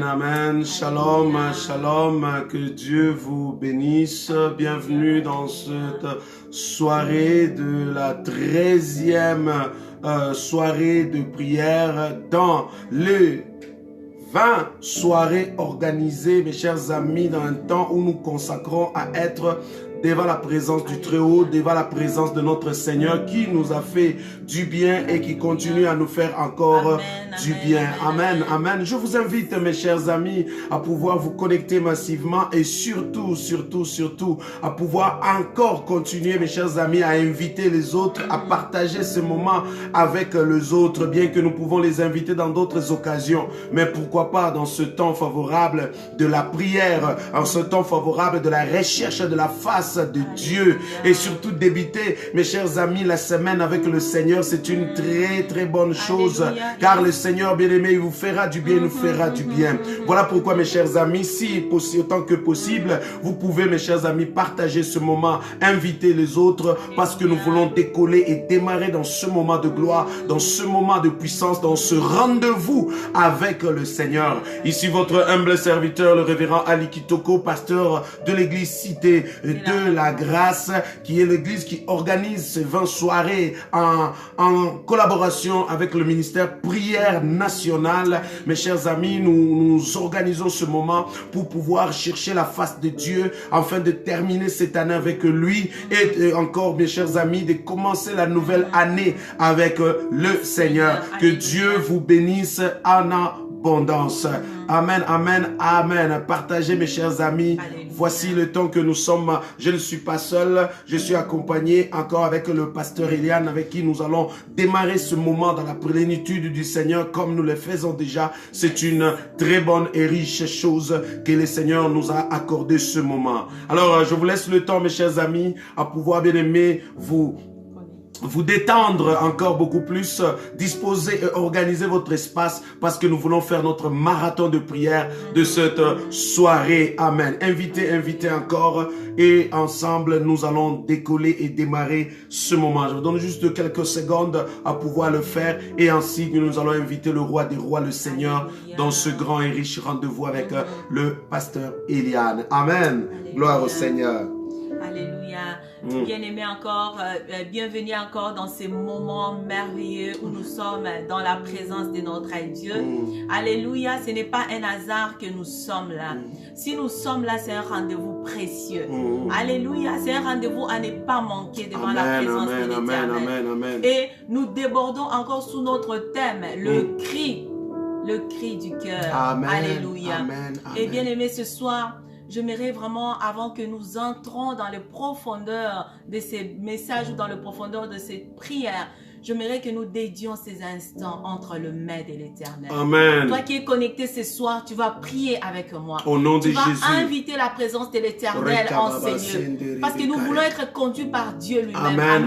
Amen, amen. Shalom, shalom. Que Dieu vous bénisse. Bienvenue dans cette soirée de la 13e soirée de prière dans le 20 soirées organisées, mes chers amis, dans un temps où nous consacrons à être devant la présence du Très-Haut, devant la présence de notre Seigneur qui nous a fait du bien et qui continue à nous faire encore du bien. Amen, amen. Je vous invite, mes chers amis, à pouvoir vous connecter massivement et surtout, à pouvoir encore continuer, mes chers amis, à inviter les autres, à partager ce moment avec les autres, bien que nous pouvons les inviter dans d'autres occasions. Mais pourquoi pas dans ce temps favorable de la prière, en ce temps favorable de la recherche de la face de Dieu et surtout débuter, mes chers amis, la semaine avec le Seigneur, c'est une très bonne chose, car le Seigneur bien-aimé, il vous fera du bien, il nous fera du bien. Voilà pourquoi, mes chers amis, si autant que possible, vous pouvez, mes chers amis, partager ce moment, inviter les autres, parce que nous voulons décoller et démarrer dans ce moment de gloire, dans ce moment de puissance, dans ce rendez-vous avec le Seigneur. Ici votre humble serviteur, le révérend Ali Kitoko, pasteur de l'église Cité de la Grâce, qui est l'église qui organise ces 20 soirées en collaboration avec le ministère Prière Nationale. Mes chers amis, nous organisons ce moment pour pouvoir chercher la face de Dieu afin de terminer cette année avec lui et encore, mes chers amis, de commencer la nouvelle année avec le Seigneur. Que Dieu vous bénisse en abondance. Amen, amen, amen. Partagez, mes chers amis. Voici le temps que nous sommes. Je ne suis pas seul. Je suis accompagné encore avec le pasteur Eliane, avec qui nous allons démarrer ce moment dans la plénitude du Seigneur comme nous le faisons déjà. C'est une très bonne et riche chose que le Seigneur nous a accordé ce moment. Alors, je vous laisse le temps, mes chers amis, à pouvoir, bien aimer, vous détendre encore beaucoup plus, disposer et organiser votre espace parce que nous voulons faire notre marathon de prière de cette soirée. Amen. Invitez encore et ensemble nous allons décoller et démarrer ce moment. Je vous donne juste quelques secondes à pouvoir le faire et ainsi que nous allons inviter le roi des rois, le Seigneur, dans ce grand et riche rendez-vous avec le pasteur Eliane. Amen. Gloire au Seigneur. Alléluia. Bien-aimés encore, bienvenue encore dans ces moments merveilleux où nous sommes dans la présence de notre Dieu. Alléluia, ce n'est pas un hasard que nous sommes là. Si nous sommes là, c'est un rendez-vous précieux. Alléluia, c'est un rendez-vous à ne pas manquer devant la présence de l'Éternel. Et nous débordons encore sous notre thème, le cri du cœur. Alléluia. Et bien-aimés, ce soir, j'aimerais vraiment, avant que nous entrons dans les profondeurs de ces messages ou dans les profondeurs de ces prières, j'aimerais que nous dédions ces instants entre le Maître et l'Éternel. Amen. Toi qui es connecté ce soir, tu vas prier avec moi. Au nom de Jésus. Tu vas inviter la présence de l'Éternel en ces lieux. Parce que nous voulons être conduits par Dieu lui-même.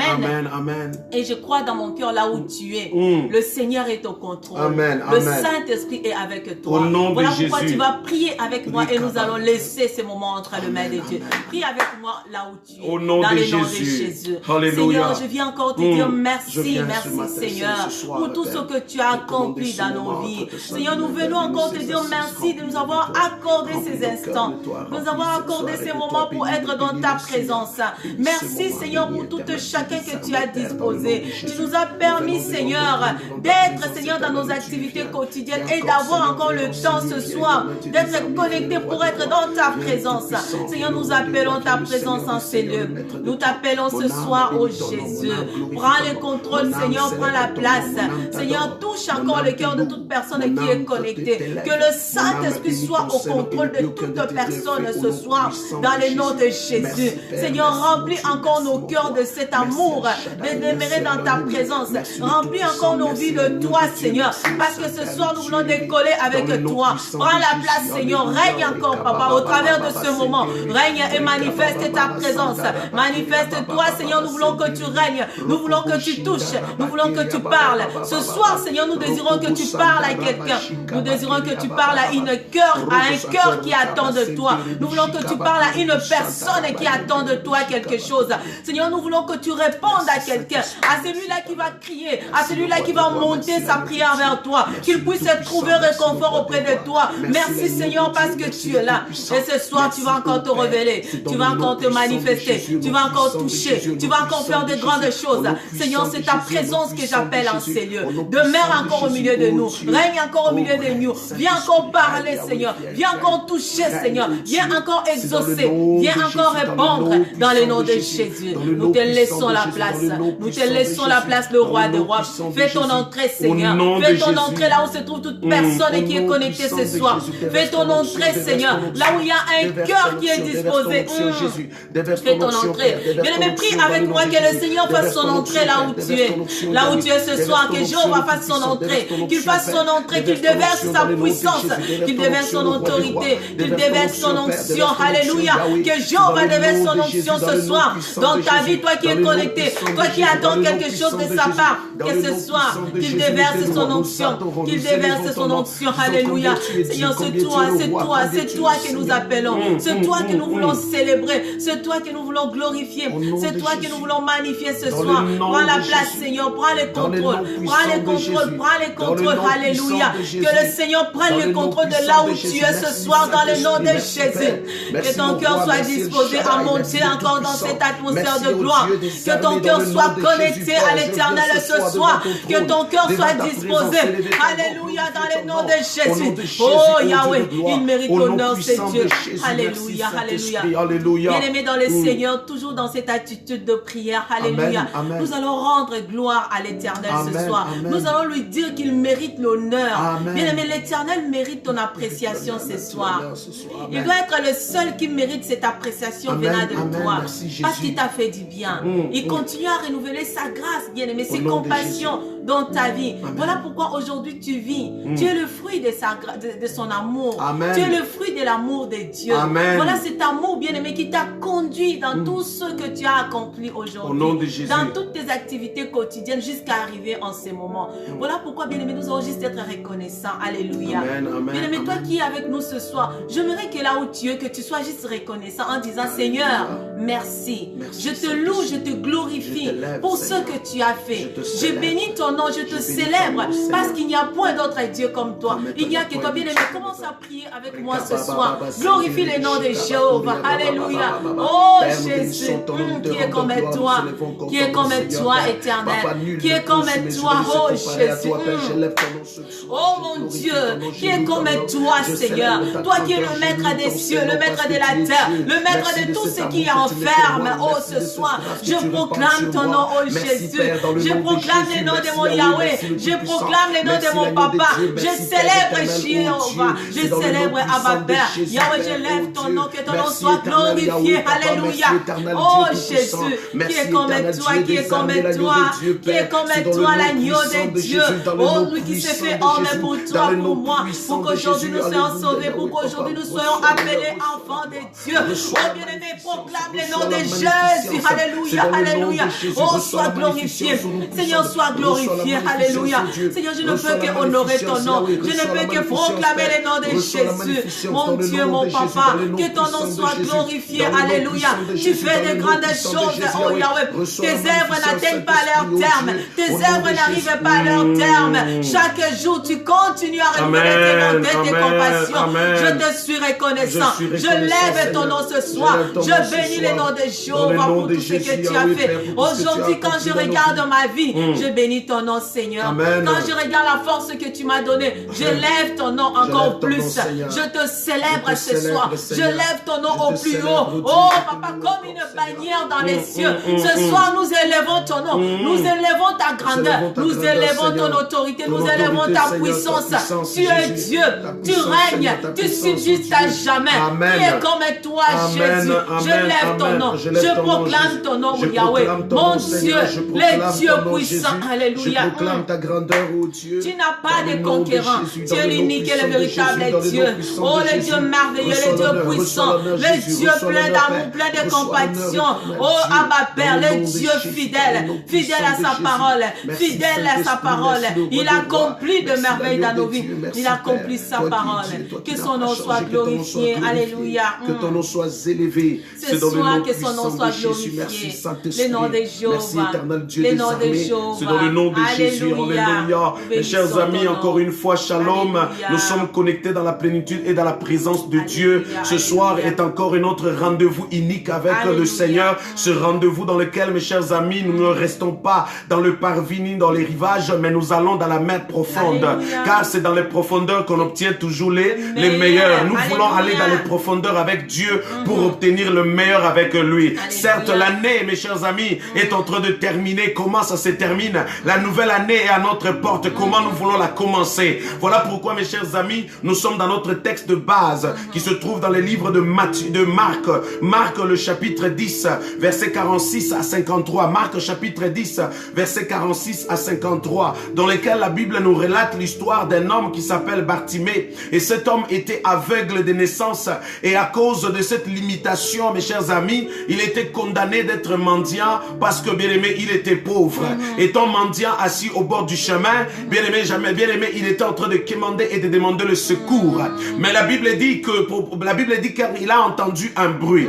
Amen. Et je crois dans mon cœur là où tu es. Le Seigneur est au contrôle. Le Saint-Esprit est avec toi. Au nom de Jésus. Voilà pourquoi tu vas prier avec moi et nous allons laisser ce moment entre le Maître et Dieu. Prie avec moi là où tu es. Au nom de Jésus. Seigneur, je viens encore te dire merci. Merci Seigneur pour tout ce que tu as accompli dans nos vies. Seigneur, nous venons encore te dire merci de nous avoir accordé ces instants, de nous avoir accordé ces moments pour être dans ta présence. Merci Seigneur pour tout chacun que tu as disposé. Tu nous as permis Seigneur d'être Seigneur dans nos activités quotidiennes et d'avoir encore le temps ce soir d'être connectés pour être dans ta présence. Seigneur, nous appelons ta présence en ces lieux. Nous t'appelons ce soir, oh Jésus. Prends le contrôle Seigneur, prends la place. Seigneur, touche encore le cœur de toute personne qui est connectée. Que le Saint-Esprit soit au contrôle de toute personne ce soir dans le nom de Jésus. Seigneur, remplis encore nos cœurs de cet amour de demeurer dans ta présence. Remplis encore nos vies de toi, Seigneur. Parce que ce soir, nous voulons décoller avec toi. Prends la place, Seigneur. Règne encore, Papa, au travers de ce moment. Règne et manifeste ta présence. Manifeste-toi, Seigneur. Nous voulons que tu règnes. Nous voulons que tu touches. Nous voulons que tu parles. Ce soir, Seigneur, nous désirons que tu parles à quelqu'un. Nous désirons que tu parles à un cœur qui attend de toi. Nous voulons que tu parles à une personne qui attend de toi quelque chose. Seigneur, nous voulons que tu répondes à quelqu'un, à celui-là qui va crier, à celui-là qui va monter sa prière vers toi, qu'il puisse trouver réconfort auprès de toi. Merci Seigneur parce que tu es là. Et ce soir, tu vas encore te révéler, tu vas encore te manifester, tu vas encore toucher, tu vas encore faire de grandes choses. Seigneur, c'est ta présence que j'appelle en ces lieux. Demeure encore au milieu de nous, règne encore au milieu de nous. Viens encore parler Seigneur, viens encore toucher Seigneur, viens encore exaucer, viens encore répondre dans le nom de Jésus. Nous te laissons la place, nous te laissons la place, le roi des rois. Fais ton entrée Seigneur, fais ton entrée là où se trouve toute personne qui est connectée ce soir. Fais ton entrée Seigneur, là où il y a un cœur qui est disposé. Fais ton entrée. Bien-aimé, prie avec moi que le Seigneur fasse son entrée là où tu es. Là où tu es ce soir, que Jéhovah fasse son entrée. Qu'il fasse son entrée, qu'il déverse sa puissance, qu'il déverse son autorité, qu'il déverse son onction. Alléluia. Que Jéhovah déverse son onction ce soir dans ta vie, toi qui es connecté, toi qui attends quelque chose de sa part. Que ce soir, qu'il déverse son onction, qu'il déverse son onction. Alléluia. Seigneur, c'est toi que nous appelons. C'est toi que nous voulons célébrer. C'est toi que nous voulons glorifier. C'est toi que nous voulons magnifier ce soir. Prends la place, Seigneur. Prends le contrôle. Prends le contrôle. Prends le contrôle. Alléluia. Que le Seigneur prenne le contrôle de là où tu es ce soir dans le nom de Jésus. Que ton cœur soit disposé à monter encore dans cette atmosphère de gloire. Que ton cœur soit connecté à l'éternel ce soir. Que ton cœur soit disposé. Alléluia. Dans le nom de Jésus. Oh Yahweh, il mérite l'honneur, c'est Dieu. Alléluia. Alléluia. Bien-aimé dans le Seigneur, toujours dans cette attitude de prière. Alléluia. Nous allons rendre gloire à l'éternel ce soir. Nous allons lui dire qu'il mérite l'honneur. Bien-aimé, l'éternel mérite ton appréciation ce soir. Il doit être le seul qui mérite cette appréciation venant de toi. Parce qu'il t'a fait du bien. Il continue à renouveler sa grâce, bien-aimé, ses compassions dans ta vie. Voilà pourquoi aujourd'hui tu vis. Tu es le fruit de son amour. Tu es le fruit de l'amour de Dieu. Voilà cet amour, bien-aimé, qui t'a conduit dans tout ce que tu as accompli aujourd'hui. Dans toutes tes activités quotidiennes jusqu'à arriver en ce moment. Voilà pourquoi, bien-aimé, nous allons juste être reconnaissants. Alléluia. Bien-aimé, toi qui es avec nous ce soir, j'aimerais que là où tu es, que tu sois juste reconnaissant en disant, Seigneur, merci. Je te loue, je te glorifie pour ce que tu as fait. Je bénis ton nom, je te célèbre parce qu'il n'y a point d'autre Dieu comme toi. Il n'y a que toi, bien-aimé. Commence à prier avec moi ce soir. Glorifie le nom de Jéhovah. Alléluia. Oh Jésus, qui est comme toi, qui est comme toi, éternel, qui est comme toi, oh Jésus. Oh mon Dieu, qui est comme toi, Seigneur. Toi qui es le maître des cieux, le maître de la terre, le maître de tout ce qui enferme. Oh, ce soir, je proclame ton nom, oh Jésus. Je proclame le nom de mon Yahweh. Je proclame le nom de mon Papa. Je célèbre Jéhovah. Je célèbre Abba Père. Yahweh, je lève ton nom, que ton nom soit glorifié. Alléluia. Oh Jésus, qui est comme toi, qui est comme toi, qui est comme toi, l'agneau de Dieu. Oh, lui qui s'est fait homme pour toi, pour moi, pour qu'aujourd'hui nous soyons sauvés, pour qu'aujourd'hui nous soyons appelés enfants de Dieu. Oh bien-aimé, proclame le nom de Jésus. Alléluia, alléluia. Oh, sois glorifié. Seigneur, sois glorifié. Alléluia. Seigneur, je ne peux que honorer ton nom. Je ne peux que proclamer le nom de Jésus. Mon Dieu, mon Papa, que ton nom soit glorifié. Alléluia. Tu fais de grandes choses, oh Yahweh. Tes œuvres n'atteignent pas leur terme. Tes œuvres n'arrivent pas à leur terme. Chaque jour, tu continues à renouveler tes bontés, tes compassions. Je te suis reconnaissant. Je lève ton nom ce soir. Je bénis le nom de Jéhovah pour tout ce que tu as fait. Aujourd'hui, quand je regarde ma vie, je bénis ton nom, Seigneur. Quand je regarde la force que tu m'as donnée, je lève ton nom encore plus. Je te célèbre ce soir. Je lève ton nom au plus haut. Oh, Papa, comme une bannière dans les cieux. Ce soir, nous élevons ton nom. Nous élevons ta grandeur. Nous élevons ton autorité. Nous élevons ta puissance. Tu es Dieu. Tu règnes. Tu subsistes à jamais. Qui est comme toi, Jésus. Je lève ton nom. Je proclame ton nom, Yahweh. Mon Dieu, le Dieu puissant. Alléluia. Je proclame ta grandeur, oh Dieu. Tu n'as pas de conquérant. Tu es l'unique et le véritable Dieu. Oh, le Dieu merveilleux, le Dieu puissant, le Dieu plein d'amour, plein de compassion. Oh Abba Père, le Dieu fidèle, fidèle à sa parole, fidèle à sa parole. Il accomplit de merveilles dans nos vies. Il accomplit sa parole. Que son nom soit glorifié. Alléluia. Que ton nom soit élevé. Ce soir, que son nom soit glorifié. Le nom de Jéhovah. Le nom de Jéhovah. C'est dans le nom de Jésus. Alléluia. Mes chers amis, encore une fois, shalom. Nous sommes connectés dans la plénitude et dans la présence de Dieu. Ce soir est encore un autre rendez-vous unique avec le Seigneur. Ce rendez-vous dans lequel, mes chers amis, nous ne restons pas dans le parvis ni dans les rivages, mais nous allons dans la mer profonde. Car c'est dans les profondeurs qu'on obtient toujours les meilleurs. Nous voulons aller dans les profondeurs avec Dieu pour obtenir le meilleur avec lui. Certes, l'année, mes chers amis, est en train de terminer. Comment ça se termine? La nouvelle année est à notre porte. Comment nous voulons la commencer? Voilà pourquoi, mes chers amis, nous sommes dans notre texte de base qui se trouve dans les livres de Marc. Marc, le chapitre 10, verset 46 à 53. Marc, chapitre 10, verset 46 à 53, dans lequel la Bible nous relate l'histoire d'un homme qui s'appelle Bartimée. Et cet homme était aveugle de naissance. Et à cause de cette limitation, mes chers amis, il était condamné d'être mendiant parce que, bien aimé, il était pauvre. Étant mendiant assis au bord du chemin, bien aimé, il était en train de quémander et de demander le secours. Mais la Bible dit qu'il a entendu un bruit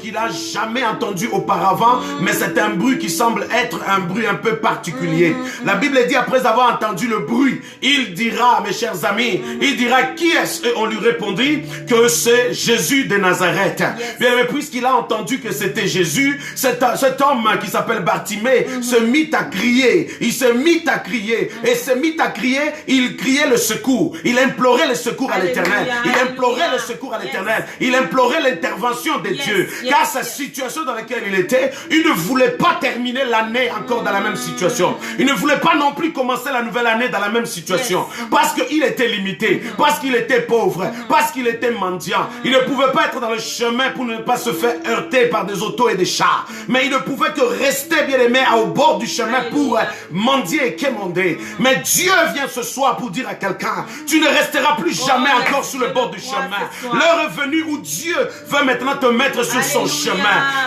qu'il n'a jamais entendu auparavant, mais c'est un bruit qui semble être un bruit un peu particulier. La Bible dit, après avoir entendu le bruit, il dira, mes chers amis, il dira, qui est-ce? Et on lui répondit que c'est Jésus de Nazareth. Bien, mais puisqu'il a entendu que c'était Jésus, cet homme qui s'appelle Bartimée se mit à crier. Il se mit à crier. Et se mit à crier, il criait le secours. Il implorait le secours à l'Éternel. Il implorait le secours à l'Éternel. Il implorait l'intervention de Dieu. Car sa situation dans laquelle il était, il ne voulait pas terminer l'année encore dans la même situation. Il ne voulait pas non plus commencer la nouvelle année dans la même situation. Parce qu'il était limité. Parce qu'il était pauvre. Parce qu'il était mendiant. Il ne pouvait pas être dans le chemin pour ne pas se faire heurter par des autos et des chars. Mais il ne pouvait que rester, bien aimé, au bord du chemin pour mendier et quémander. Mais Dieu vient ce soir pour dire à quelqu'un, tu ne resteras plus jamais encore sur le bord du chemin. L'heure est venue où Dieu veut maintenant te mettre sur son chemin.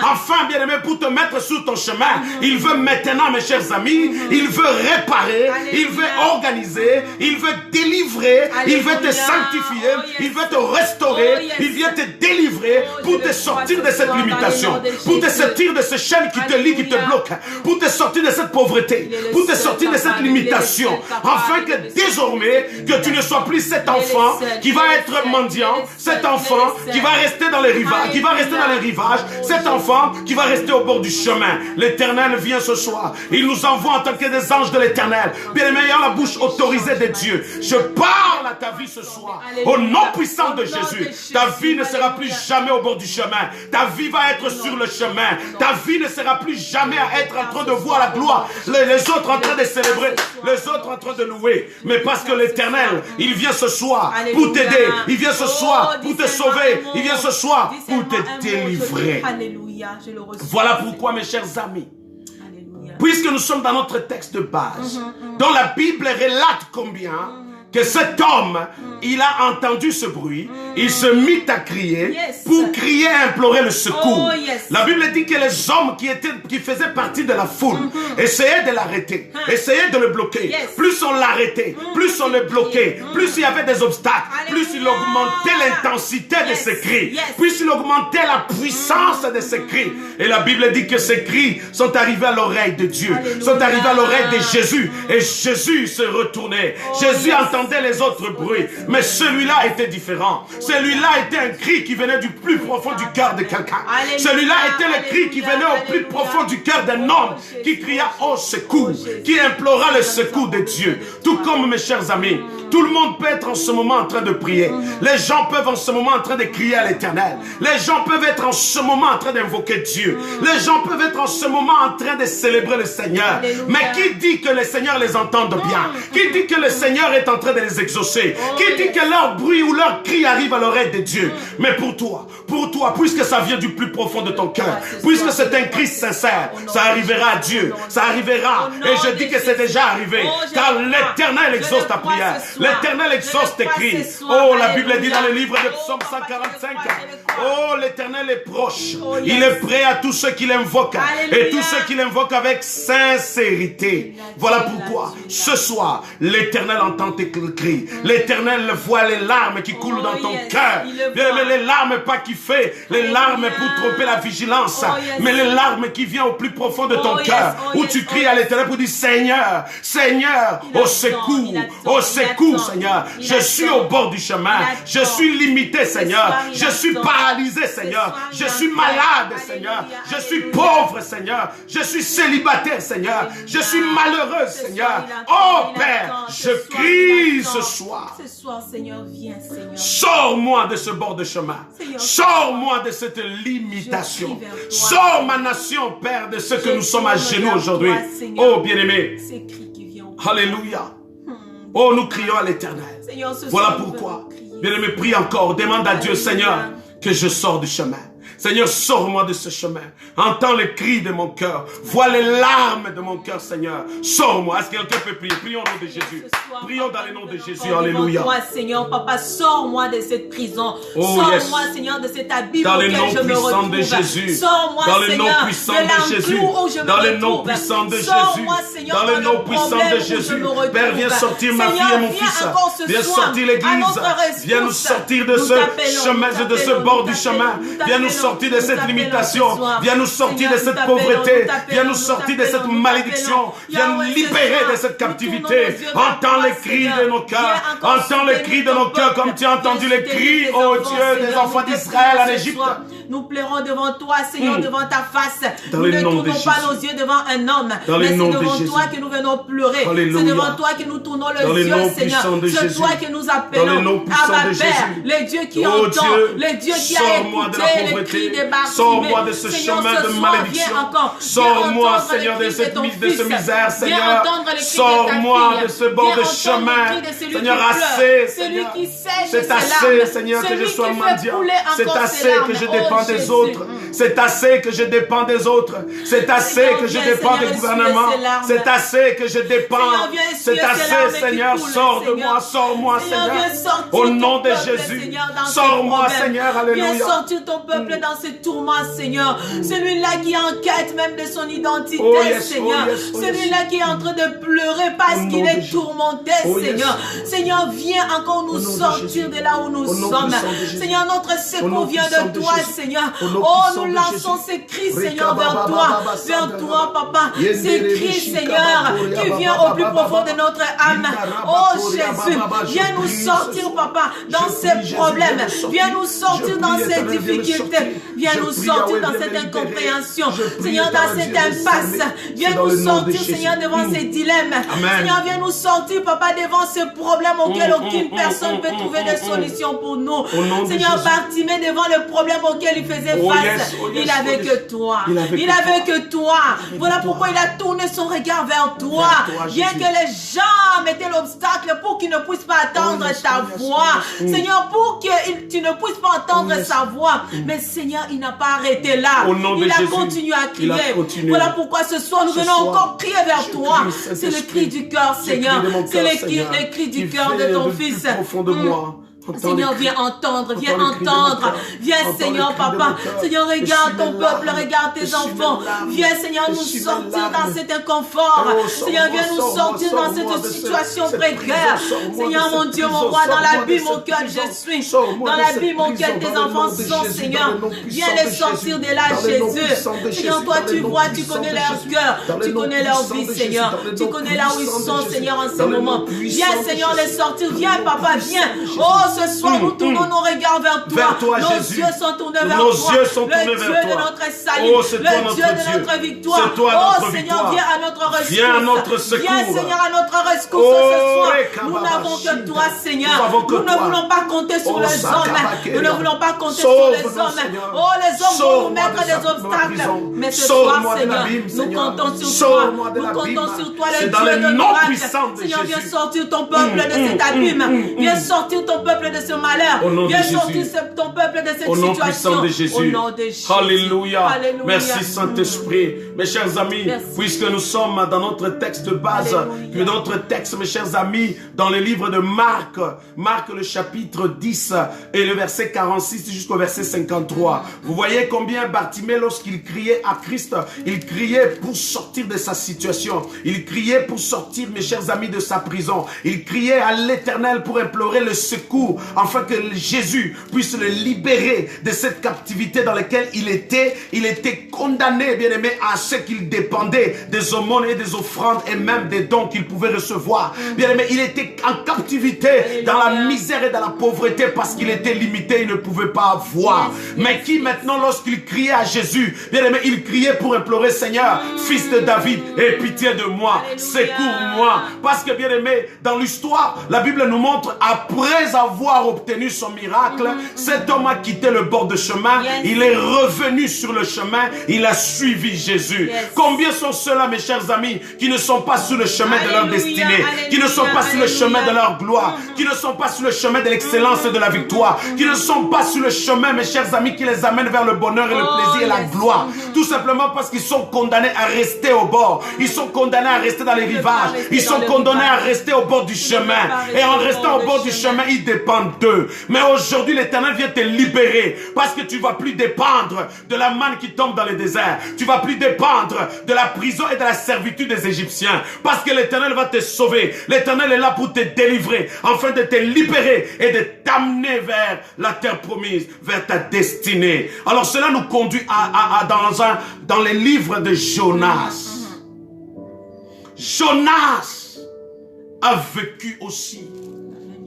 Enfin, bien aimé, pour te mettre sur ton chemin, il veut maintenant, mes chers amis, il veut réparer, il veut organiser, il veut délivrer, il veut te sanctifier, il veut te restaurer, il vient te délivrer pour te sortir de cette limitation, pour te sortir de ce chaîne qui te lie, qui te bloque, pour te sortir de cette pauvreté, pour te sortir de cette limitation, afin que désormais, que tu ne sois plus cet enfant qui va être mendiant, cet enfant qui va rester dans les rivages, cet enfant qui va rester au bord du chemin. L'Éternel vient ce soir. Il nous envoie en tant que des anges de l'Éternel. Bien aimé, ayant la bouche autorisée de Dieu. Je parle à ta vie ce soir. Au nom puissant de Jésus. Ta vie ne sera plus jamais au bord du chemin. Ta vie va être sur le chemin. Ta vie ne sera plus jamais à être en train de voir la gloire. Les autres en train de célébrer. Les autres en train de louer. Mais parce que l'Éternel, il vient ce soir pour t'aider. Il vient ce soir pour te sauver. Il vient ce soir pour te délivrer. Voilà pourquoi, mes chers amis, puisque nous sommes dans notre texte de base, dont la Bible relate combien que cet homme, il a entendu ce bruit, il se mit à crier pour crier et implorer le secours. La Bible dit que les hommes qui faisaient partie de la foule essayaient de l'arrêter, essayaient de le bloquer. Plus on l'arrêtait, plus on le bloquait, plus il y avait des obstacles, plus il augmentait l'intensité de ses cris, plus il augmentait la puissance de ses cris. Et la Bible dit que ces cris sont arrivés à l'oreille de Dieu, sont arrivés à l'oreille de Jésus, et Jésus se retournait. Jésus entendait les autres bruits, mais celui-là était différent. Celui-là était un cri qui venait du plus profond du cœur de quelqu'un. Celui-là était le cri qui venait au plus profond du cœur d'un homme qui cria au secours, qui implora le secours de Dieu. Tout comme, mes chers amis, tout le monde peut être en ce moment en train de prier. Les gens peuvent en ce moment en train de crier à l'Éternel. Les gens peuvent être en ce moment en train d'invoquer Dieu. Les gens peuvent être en ce moment en train de célébrer le Seigneur. Mais qui dit que le Seigneur les entende bien? Qui dit que le Seigneur est en train de les exaucer? Qui dit que leur bruit ou leur cri arrive à l'oreille de Dieu? Mais pour toi, puisque ça vient du plus profond de ton cœur, puisque c'est un cri sincère, ça arrivera à Dieu, ça arrivera. Et je dis que c'est déjà arrivé, car l'Éternel exauce ta prière. L'Éternel exauce tes cris. Oh, la Bible dit dans le livre de Psaume 145. Oh, l'Éternel est proche. Il est prêt à tous ceux qui l'invoquent. Et tous ceux qui l'invoquent avec sincérité. Voilà pourquoi, ce soir, l'Éternel entend tes cris. L'Éternel voit les larmes qui coulent dans ton cœur. Les larmes pas qui fait, les larmes pour tromper la vigilance, mais les larmes qui viennent au plus profond de ton cœur, où tu cries à l'Éternel pour dire Seigneur, Seigneur, au secours, Seigneur. Je suis au bord du chemin, je suis limité, Seigneur. Je suis paralysé, Seigneur. Je suis malade, Seigneur. Je suis pauvre, Seigneur. Je suis célibataire, Seigneur. Je suis malheureux, Seigneur. Oh Père, je crie ce soir. Ce soir, Seigneur, viens, Seigneur. Sors-moi de ce bord de chemin. Sors-moi de cette limitation. Sors ma nation, Père, de ce que nous sommes à genoux aujourd'hui. Oh bien-aimé. Alléluia. Oh, nous crions à l'Éternel. Voilà pourquoi. Bien-aimé, prie encore. Demande à Dieu, Seigneur, que je sors du chemin. Seigneur, sors-moi de ce chemin. Entends les cris de mon cœur. Vois les larmes de mon cœur, Seigneur. Sors-moi. Est-ce que quelqu'un peut prier? Prions au nom de Jésus. Prions dans le nom de Jésus. Alléluia. Toi, Seigneur, Papa, sors-moi de cette prison. Sors-moi, Seigneur, de cet abîme auquel je me retrouve. De Jésus. Sors-moi, dans le Seigneur, nom puissant de Jésus. Dans le nom puissant de Jésus. Dans le nom puissant de Jésus. Père, viens sortir ma fille et mon fils. Viens sortir l'église. Viens nous sortir de ce chemin, de ce bord du chemin. Viens nous sortir de cette limitation, viens nous sortir de cette pauvreté, viens nous sortir de cette malédiction, viens nous libérer de cette captivité. Entends les cris de nos cœurs, entends les cris de nos cœurs comme tu as entendu les cris, oh Dieu, des enfants d'Israël en Égypte. Nous pleurons devant toi, Seigneur, devant ta face. Nous ne tournons pas nos yeux devant un homme, mais c'est devant toi que nous venons pleurer. C'est devant toi que nous tournons les yeux, Seigneur. C'est toi que nous appelons. Abba Père, le Dieu qui entend, le Dieu qui a écouté les cris des barbus. Sors-moi de ce chemin de malédiction. Sors-moi, Seigneur, de cette misère, Seigneur. Sors-moi de ce bord de chemin. Seigneur, assez, Seigneur. C'est assez, Seigneur, que je sois mendiant. C'est assez que je dépends des autres. C'est assez que je dépends des autres. C'est assez que je dépends des gouvernements. C'est assez que je dépends. C'est assez, Seigneur. Sors de moi, sors-moi, Seigneur. Au nom de Jésus. Sors-moi, Seigneur. Alléluia. Viens sortir ton peuple dans ce tourment, Seigneur. Celui-là qui est en quête même de son identité, Seigneur. Celui-là qui est en train de pleurer parce qu'il est tourmenté, Seigneur. Seigneur, viens encore nous sortir de là où nous sommes. Seigneur, notre secours vient de toi, Seigneur. Oh, nous lançons ces cris, Seigneur, vers toi, Papa. Ces cris, Seigneur, qui viennent au plus profond de notre âme. Oh, Jésus, viens nous sortir, Papa, dans ces problèmes. Viens nous sortir dans ces difficultés. Viens nous sortir dans cette incompréhension. Seigneur, dans cette impasse. Viens nous sortir, Seigneur, devant ces dilemmes. Seigneur, viens nous sortir, Papa, devant ce problème auquel aucune personne peut trouver de solution pour nous. Seigneur, Bartimée, devant le problème auquel il faisait face, il avait que toi. Il avait que toi. Voilà pourquoi il a tourné son regard vers toi. Bien que les gens mettaient l'obstacle pour qu'il ne puisse pas attendre ta voix. Seigneur, pour que tu ne puisses pas entendre sa voix. Mais Seigneur, il n'a pas arrêté là. Il a continué à crier. Voilà pourquoi ce soir, nous venons encore crier vers toi. C'est le cri du cœur, Seigneur. C'est le cri du cœur de ton Fils. Seigneur, viens entendre, viens entendre. Viens, Seigneur, Papa. Seigneur, regarde ton peuple, regarde tes enfants. Viens, Seigneur, nous sortir dans cet inconfort. Seigneur, viens nous sortir dans cette situation précaire. Seigneur, mon Dieu, mon roi, dans l'abîme auquel je suis, dans l'abîme auquel tes enfants sont, Seigneur, viens les sortir de là, Jésus. Seigneur, toi, tu vois, tu connais leur cœur, tu connais leur vie, Seigneur. Tu connais là où ils sont, Seigneur, en ce moment. Viens, Seigneur, les sortir. Viens, Papa, viens. Oh, ce soir, nous tournons nos regards vers toi. Nos yeux sont tournés vers toi. Le Dieu de notre salut. Le Dieu de notre victoire. Oh, Seigneur, viens à notre rescousse. Viens à notre secours. Viens, Seigneur, à notre rescousse ce soir. Nous n'avons que toi, Seigneur. Nous ne voulons pas compter sur les hommes. Nous ne voulons pas compter sur les hommes. Oh, les hommes vont nous mettre des obstacles. Mais ce soir, Seigneur, nous comptons sur toi. Nous comptons sur toi, le Dieu de miracle. Seigneur, viens sortir ton peuple de cet abîme. Viens sortir ton peuple peuple de ce malheur. Viens sortir ton peuple de cette situation. Au nom puissant de Jésus. Au nom de Jésus. Alléluia. Merci Saint-Esprit. Mes chers amis, puisque nous sommes dans notre texte de base, que notre texte, mes chers amis, dans le livre de Marc, Marc le chapitre 10 et le verset 46 jusqu'au verset 53. Vous voyez combien Bartimée, lorsqu'il criait à Christ, il criait pour sortir de sa situation. Il criait pour sortir, mes chers amis, de sa prison. Il criait à l'Éternel pour implorer le secours, afin que Jésus puisse le libérer de cette captivité dans laquelle il était. Il était condamné, bien aimé, à ce qu'il dépendait des aumônes et des offrandes et même des dons qu'il pouvait recevoir. Bien aimé, il était en captivité, dans la misère et dans la pauvreté, parce qu'il était limité, il ne pouvait pas avoir. Mais qui maintenant, lorsqu'il criait à Jésus, bien aimé, il criait pour implorer, Seigneur, fils de David, aie pitié de moi, secours-moi. Parce que, bien aimé, dans l'histoire, la Bible nous montre, après avoir obtenu son miracle, cet homme a quitté le bord de chemin, il est revenu sur le chemin, il a suivi Jésus. Combien sont ceux-là, mes chers amis, qui ne sont pas sur le chemin de leur destinée, qui ne sont pas sur le chemin de leur gloire, qui ne sont pas sur le chemin de l'excellence et de la victoire, qui ne sont pas sur le chemin, mes chers amis, qui les amène vers le bonheur et le plaisir et la gloire, tout simplement parce qu'ils sont condamnés à rester au bord, ils sont condamnés à rester dans les rivages, ils sont condamnés à rester au bord du chemin, et en restant au bord du chemin, ils dépendent d'eux. Mais aujourd'hui, l'Éternel vient te libérer, parce que tu ne vas plus dépendre de la manne qui tombe dans le désert, tu ne vas plus dépendre de la prison et de la servitude des Égyptiens, parce que l'Éternel va te sauver. L'Éternel est là pour te délivrer, afin de te libérer et de t'amener vers la terre promise, vers ta destinée. Alors cela nous conduit dans les livres de Jonas. Jonas a vécu aussi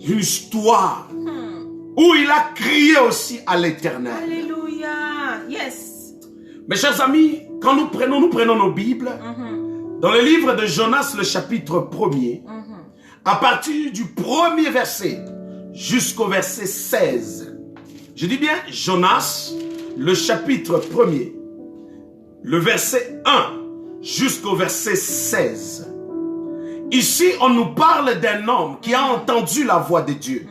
une histoire où il a crié aussi à l'Éternel. Alléluia. Yes. Mes chers amis, quand nous prenons nos Bibles, dans le livre de Jonas, le chapitre 1er, à partir du premier verset jusqu'au verset 16, je dis bien Jonas, le chapitre 1er, le verset 1 jusqu'au verset 16. Ici, on nous parle d'un homme qui a entendu la voix de Dieu.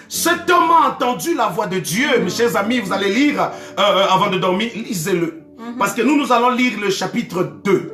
Cet homme a entendu la voix de Dieu. Mes chers amis, vous allez lire avant de dormir, lisez-le. Parce que nous allons lire le chapitre 2.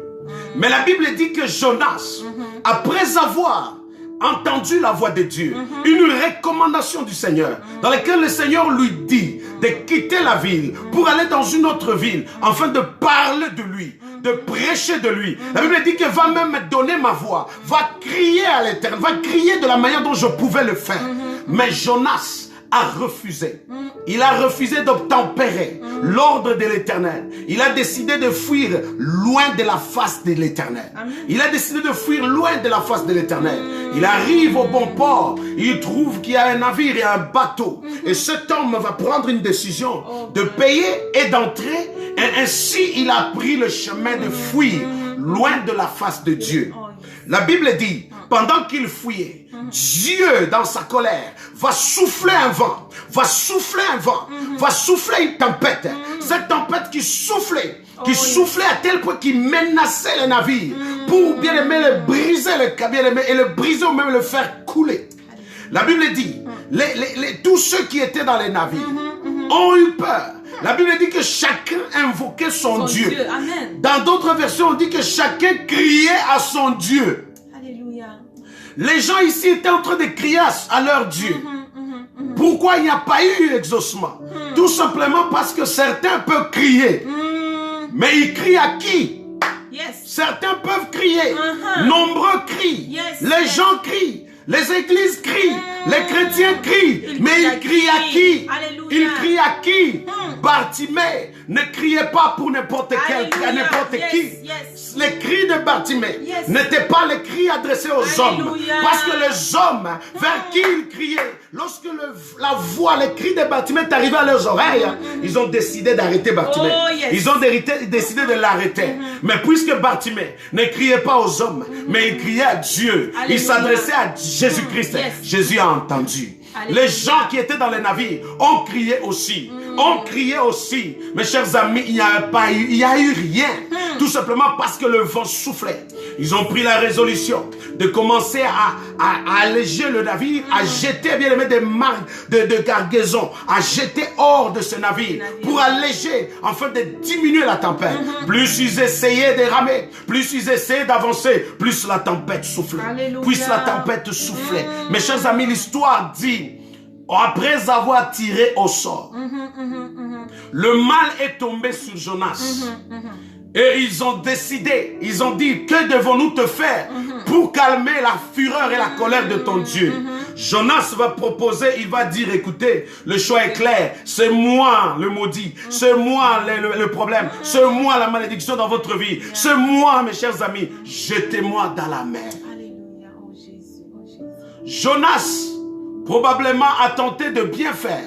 Mais la Bible dit que Jonas, après avoir entendu la voix de Dieu, une recommandation du Seigneur, dans laquelle le Seigneur lui dit de quitter la ville pour aller dans une autre ville, afin de parler de lui, de prêcher de lui. La Bible dit que va même me donner ma voix, va crier à l'Éternel, va crier de la manière dont je pouvais le faire. Mais Jonas a refusé. Il a refusé d'obtempérer l'ordre de l'Éternel. Il a décidé de fuir loin de la face de l'Éternel. Il a décidé de fuir loin de la face de l'Éternel. Il arrive au bon port. Il trouve qu'il y a un navire et un bateau. Et cet homme va prendre une décision de payer et d'entrer. Et ainsi, il a pris le chemin de fuir loin de la face de Dieu. La Bible dit, pendant qu'il fuyait, Dieu, dans sa colère, va souffler un vent, va souffler une tempête. Cette tempête qui soufflait à tel point qu'il menaçait les navires pour bien aimer le briser, et le briser ou même le faire couler. La Bible dit, tous ceux qui étaient dans les navires ont eu peur. La Bible dit que chacun invoquait son Dieu. Amen. Dans d'autres versions, on dit que chacun criait à son Dieu. Alléluia. Les gens ici étaient en train de crier à leur Dieu. Pourquoi il n'y a pas eu exaucement? Tout simplement parce que certains peuvent crier. Mais ils crient à qui? Certains peuvent crier. Nombreux crient. Les gens crient. Les églises crient, les chrétiens crient, mais ils crient à qui? Ils crient à qui? Bartimée ne criait pas pour n'importe qui. Les cris de Bartimée n'étaient pas les cris adressés aux hommes. Parce que les hommes vers qui ils criaient, lorsque la voix, les cris de Bartimée est arrivé à leurs oreilles, ils ont décidé d'arrêter Bartimée. Ils ont décidé de l'arrêter. Mais puisque Bartimée ne criait pas aux hommes, mais il criait à Dieu, il s'adressait à Jésus-Christ. Jésus a entendu. Les gens qui étaient dans les navires ont crié aussi. Mes chers amis, il n'y a eu rien. Tout simplement parce que le vent soufflait. Ils ont pris la résolution de commencer à alléger le navire, à jeter, bien aimé, des marques de cargaison, à jeter hors de ce navire pour alléger, afin de diminuer la tempête. Plus ils essayaient de ramer, plus ils essayaient d'avancer, plus la tempête soufflait. Alléluia. Plus la tempête soufflait. Mes chers amis, l'histoire dit, après avoir tiré au sort, le mal est tombé sur Jonas. Et ils ont décidé, ils ont dit, que devons-nous te faire pour calmer la fureur et la colère de ton Dieu? Jonas va proposer, il va dire, écoutez, le choix est clair, c'est moi le maudit, c'est moi le problème, c'est moi la malédiction dans votre vie, c'est moi, mes chers amis, jetez-moi dans la mer. Alléluia, oh Jésus, oh Jésus. Jonas, probablement, a tenté de bien faire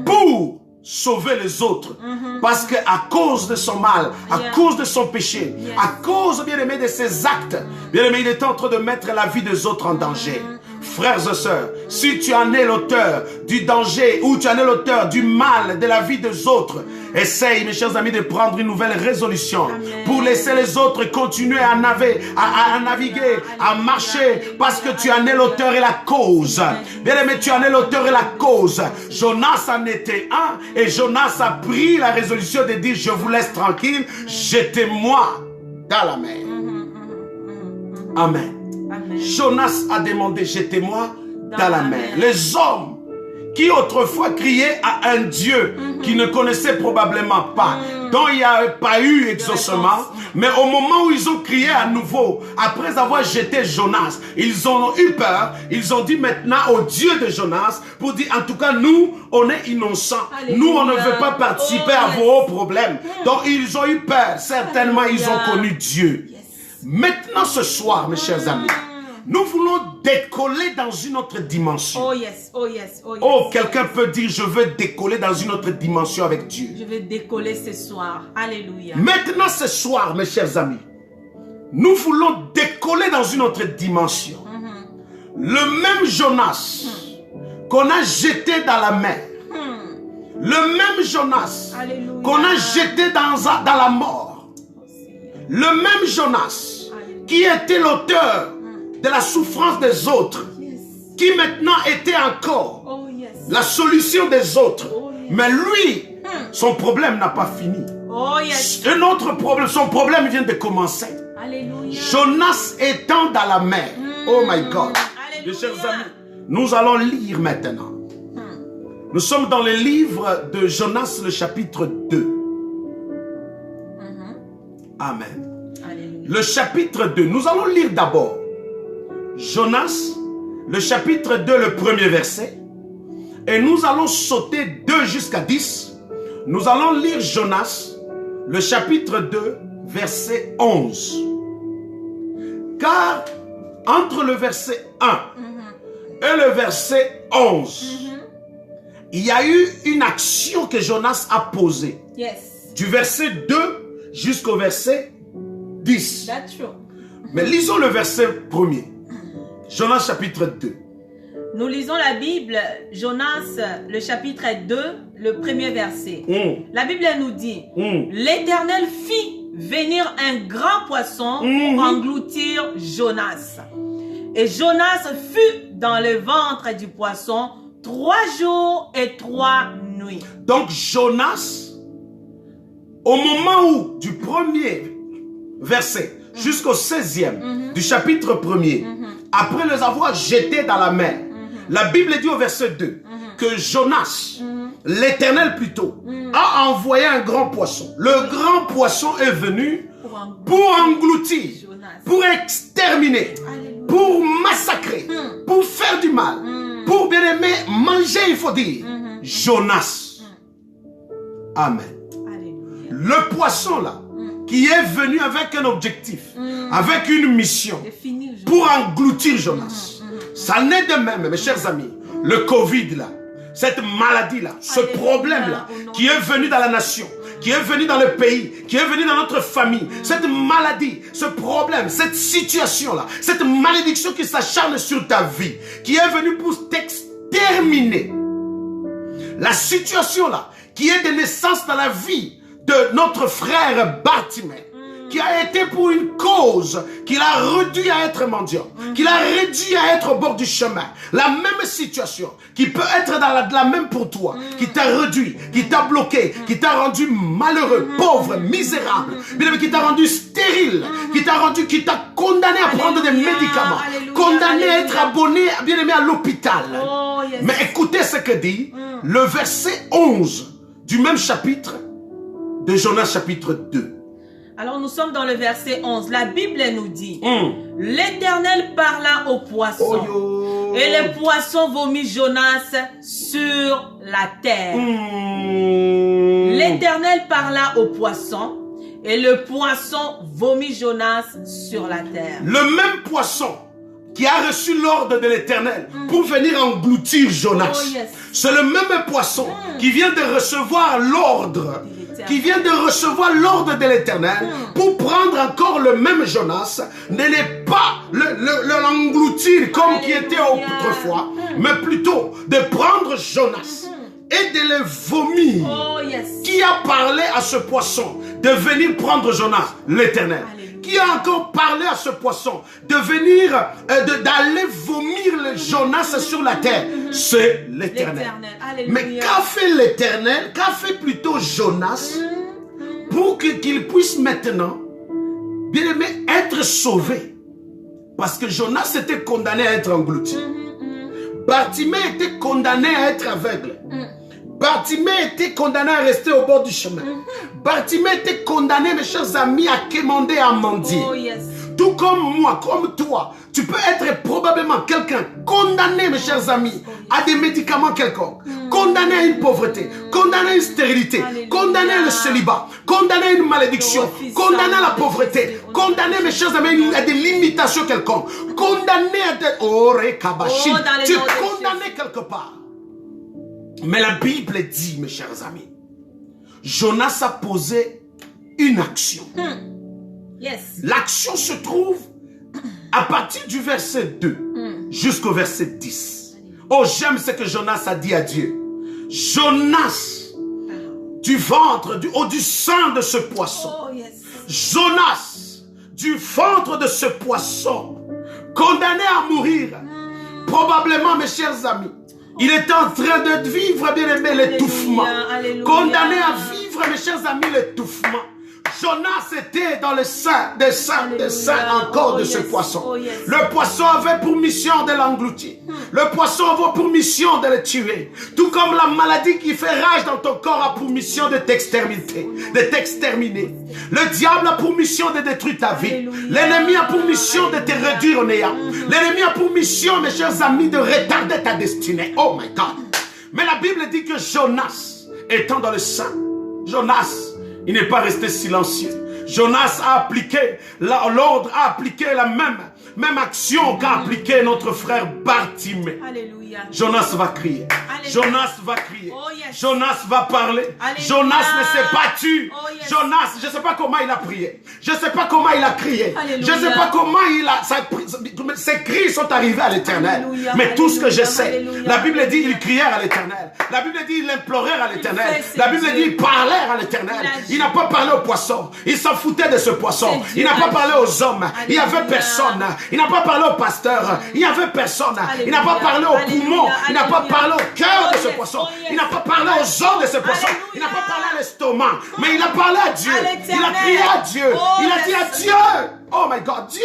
pour sauver les autres. Parce que à cause de son mal, à cause de son péché, à cause, bien aimé, de ses actes, bien aimé, il est en train de mettre la vie des autres en danger. Frères et sœurs, si tu en es l'auteur du danger ou tu en es l'auteur du mal de la vie des autres, essaye, mes chers amis, de prendre une nouvelle résolution pour laisser les autres continuer à naviguer, à marcher, parce que tu en es l'auteur et la cause. Bien aimé, tu en es l'auteur et la cause. Jonas en était un et Jonas a pris la résolution de dire, je vous laisse tranquille, jetez-moi dans la mer. Amen. Amen. Jonas a demandé, jetez-moi dans la mer. Les hommes qui autrefois criaient à un Dieu qui ne connaissaient probablement pas, dont il n'y a pas eu exaucement, mais au moment où ils ont crié à nouveau, après avoir jeté Jonas, ils ont eu peur, ils ont dit maintenant au Dieu de Jonas, pour dire en tout cas nous, on est innocents, nous on ne veut pas participer à vos problèmes. Donc ils ont eu peur, certainement ils ont connu Dieu. Maintenant ce soir, mes chers amis, nous voulons décoller dans une autre dimension. Oh yes, oh yes, oh yes. Oh, quelqu'un peut dire, je veux décoller dans une autre dimension avec Dieu. Je vais décoller ce soir. Alléluia. Maintenant ce soir, mes chers amis, nous voulons décoller dans une autre dimension. Le même Jonas qu'on a jeté dans la mer, le même Jonas qu'on a jeté dans la mort, le même Jonas qui était l'auteur de la souffrance des autres, qui maintenant était encore la solution des autres. Mais lui, son problème n'a pas fini. Un autre problème, son problème vient de commencer. Alléluia. Jonas étant dans la mer. Oh my God. Mes chers amis, nous allons lire maintenant. Nous sommes dans le livre de Jonas, le chapitre 2. Amen. Alléluia. Le chapitre 2. Nous allons lire d'abord Jonas, le chapitre 2, le premier verset. Et nous allons sauter 2 jusqu'à 10. Nous allons lire Jonas, le chapitre 2, verset 11. Car entre le verset 1 et le verset 11, il y a eu une action que Jonas a posée. Du verset 2 jusqu'au verset 10. That's true. Mais lisons le verset premier. Jonas chapitre 2. Nous lisons la Bible, Jonas, le chapitre 2, le premier verset. La Bible nous dit, l'Éternel fit venir un grand poisson pour engloutir Jonas. Et Jonas fut dans le ventre du poisson 3 jours et 3 nuits. Donc Jonas, au moment où, du premier verset jusqu'au 16e du chapitre 1er, après les avoir jetés dans la mer, la Bible dit au verset 2 que Jonas, l'Éternel plutôt, a envoyé un grand poisson. Le grand poisson est venu pour engloutir, pour exterminer, pour massacrer, pour faire du mal, pour bien aimer, manger, il faut dire, Jonas. Amen. Le poisson là, qui est venu avec un objectif, avec une mission, pour engloutir Jonas. Ça n'est de même, mes chers amis, le Covid là, cette maladie là, ce problème là, qui est venu dans la nation, qui est venu dans le pays, qui est venu dans notre famille, cette maladie, ce problème, cette situation là, cette malédiction qui s'acharne sur ta vie, qui est venue pour t'exterminer. La situation là, qui est de naissance dans la vie de notre frère Bartimée, qui a été pour une cause, qui l'a réduit à être mendiant, qui l'a réduit à être au bord du chemin. La même situation, qui peut être dans la même pour toi, qui t'a réduit, qui t'a bloqué, qui t'a rendu malheureux, pauvre, misérable, qui t'a rendu stérile, qui t'a condamné à prendre des médicaments, condamné à être abonné, bien aimé, à l'hôpital. Mais écoutez ce que dit le verset 11 du même chapitre de Jonas chapitre 2. Alors nous sommes dans le verset 11. La Bible nous dit, l'Éternel parla aux poissons, et les poissons vomit Jonas sur la terre. L'Éternel parla aux poissons, et le poisson vomit Jonas sur la terre. Le même poisson qui a reçu l'ordre de l'Éternel pour venir engloutir Jonas. C'est le même poisson qui vient de recevoir l'ordre, de l'Éternel pour prendre encore le même Jonas, ne pas l'engloutir comme qui était autrefois, mais plutôt de prendre Jonas et de le vomir. Qui a parlé à ce poisson de venir prendre Jonas? L'Éternel. Qui a encore parlé à ce poisson de venir, d'aller vomir le Jonas sur la terre? C'est l'Éternel. Mais qu'a fait l'Éternel? Qu'a fait plutôt Jonas pour qu'il puisse maintenant, bien aimé, être sauvé? Parce que Jonas était condamné à être englouti. Bartimée était condamné à être aveugle. Bartimée était condamné à rester au bord du chemin. Bartimée était condamné, mes chers amis, à quémander, à mendier. Tout comme moi, comme toi, tu peux être probablement quelqu'un condamné, mes chers amis, à des médicaments quelconques, condamné à une pauvreté, condamné à une stérilité, condamné à le célibat, condamné à une malédiction, condamné à la pauvreté, condamné, mes chers amis, à des limitations quelconques, condamné à des... tu es condamné quelque part. Mais la Bible dit, mes chers amis, Jonas a posé une action. L'action se trouve à partir du verset 2 jusqu'au verset 10. Oh, j'aime ce que Jonas a dit à Dieu. Jonas, du ventre, du sein de ce poisson. Jonas, du ventre de ce poisson, condamné à mourir. Probablement, mes chers amis, il était en train de vivre, bien aimé, l'étouffement. Condamné à vivre, mes chers amis, l'étouffement. Jonas était dans le sein encore de ce poisson. Le poisson avait pour mission de l'engloutir. Le poisson avait pour mission de le tuer. Tout comme la maladie qui fait rage dans ton corps a pour mission de t'exterminer. Le diable a pour mission de détruire ta vie. L'ennemi a pour mission de te réduire au néant. L'ennemi a pour mission, mes chers amis, de retarder ta destinée. Oh my God. Mais la Bible dit que Jonas, étant dans le sein, Jonas, il n'est pas resté silencieux. Jonas a appliqué l'ordre, a appliqué la même action qu'a appliqué notre frère Bartimée. Jonas va crier. Jonas va crier. Jonas va parler. Jonas ne s'est pas tué. Jonas, je ne sais pas comment il a prié. Je ne sais pas comment il a crié. Je ne sais pas comment ses cris sont arrivés à l'Éternel. Mais tout ce que je sais, la Bible dit ils crièrent à l'Éternel. La Bible dit ils implorèrent à l'Éternel. La Bible dit ils parlèrent à l'Éternel. Il n'a pas parlé au poisson. Il s'en foutait de ce poisson. Il n'a pas parlé aux hommes. Il n'y avait personne. Il n'a pas parlé au pasteur. Il n'y avait personne. Il n'a pas parlé aux poumons. Il n'a pas parlé au cœur de ce poisson. Il n'a pas parlé aux os de ce poisson. Il n'a pas parlé à l'estomac. Mais il a parlé à Dieu. Il a crié à Dieu. Il a dit à Dieu. Oh my God, Dieu,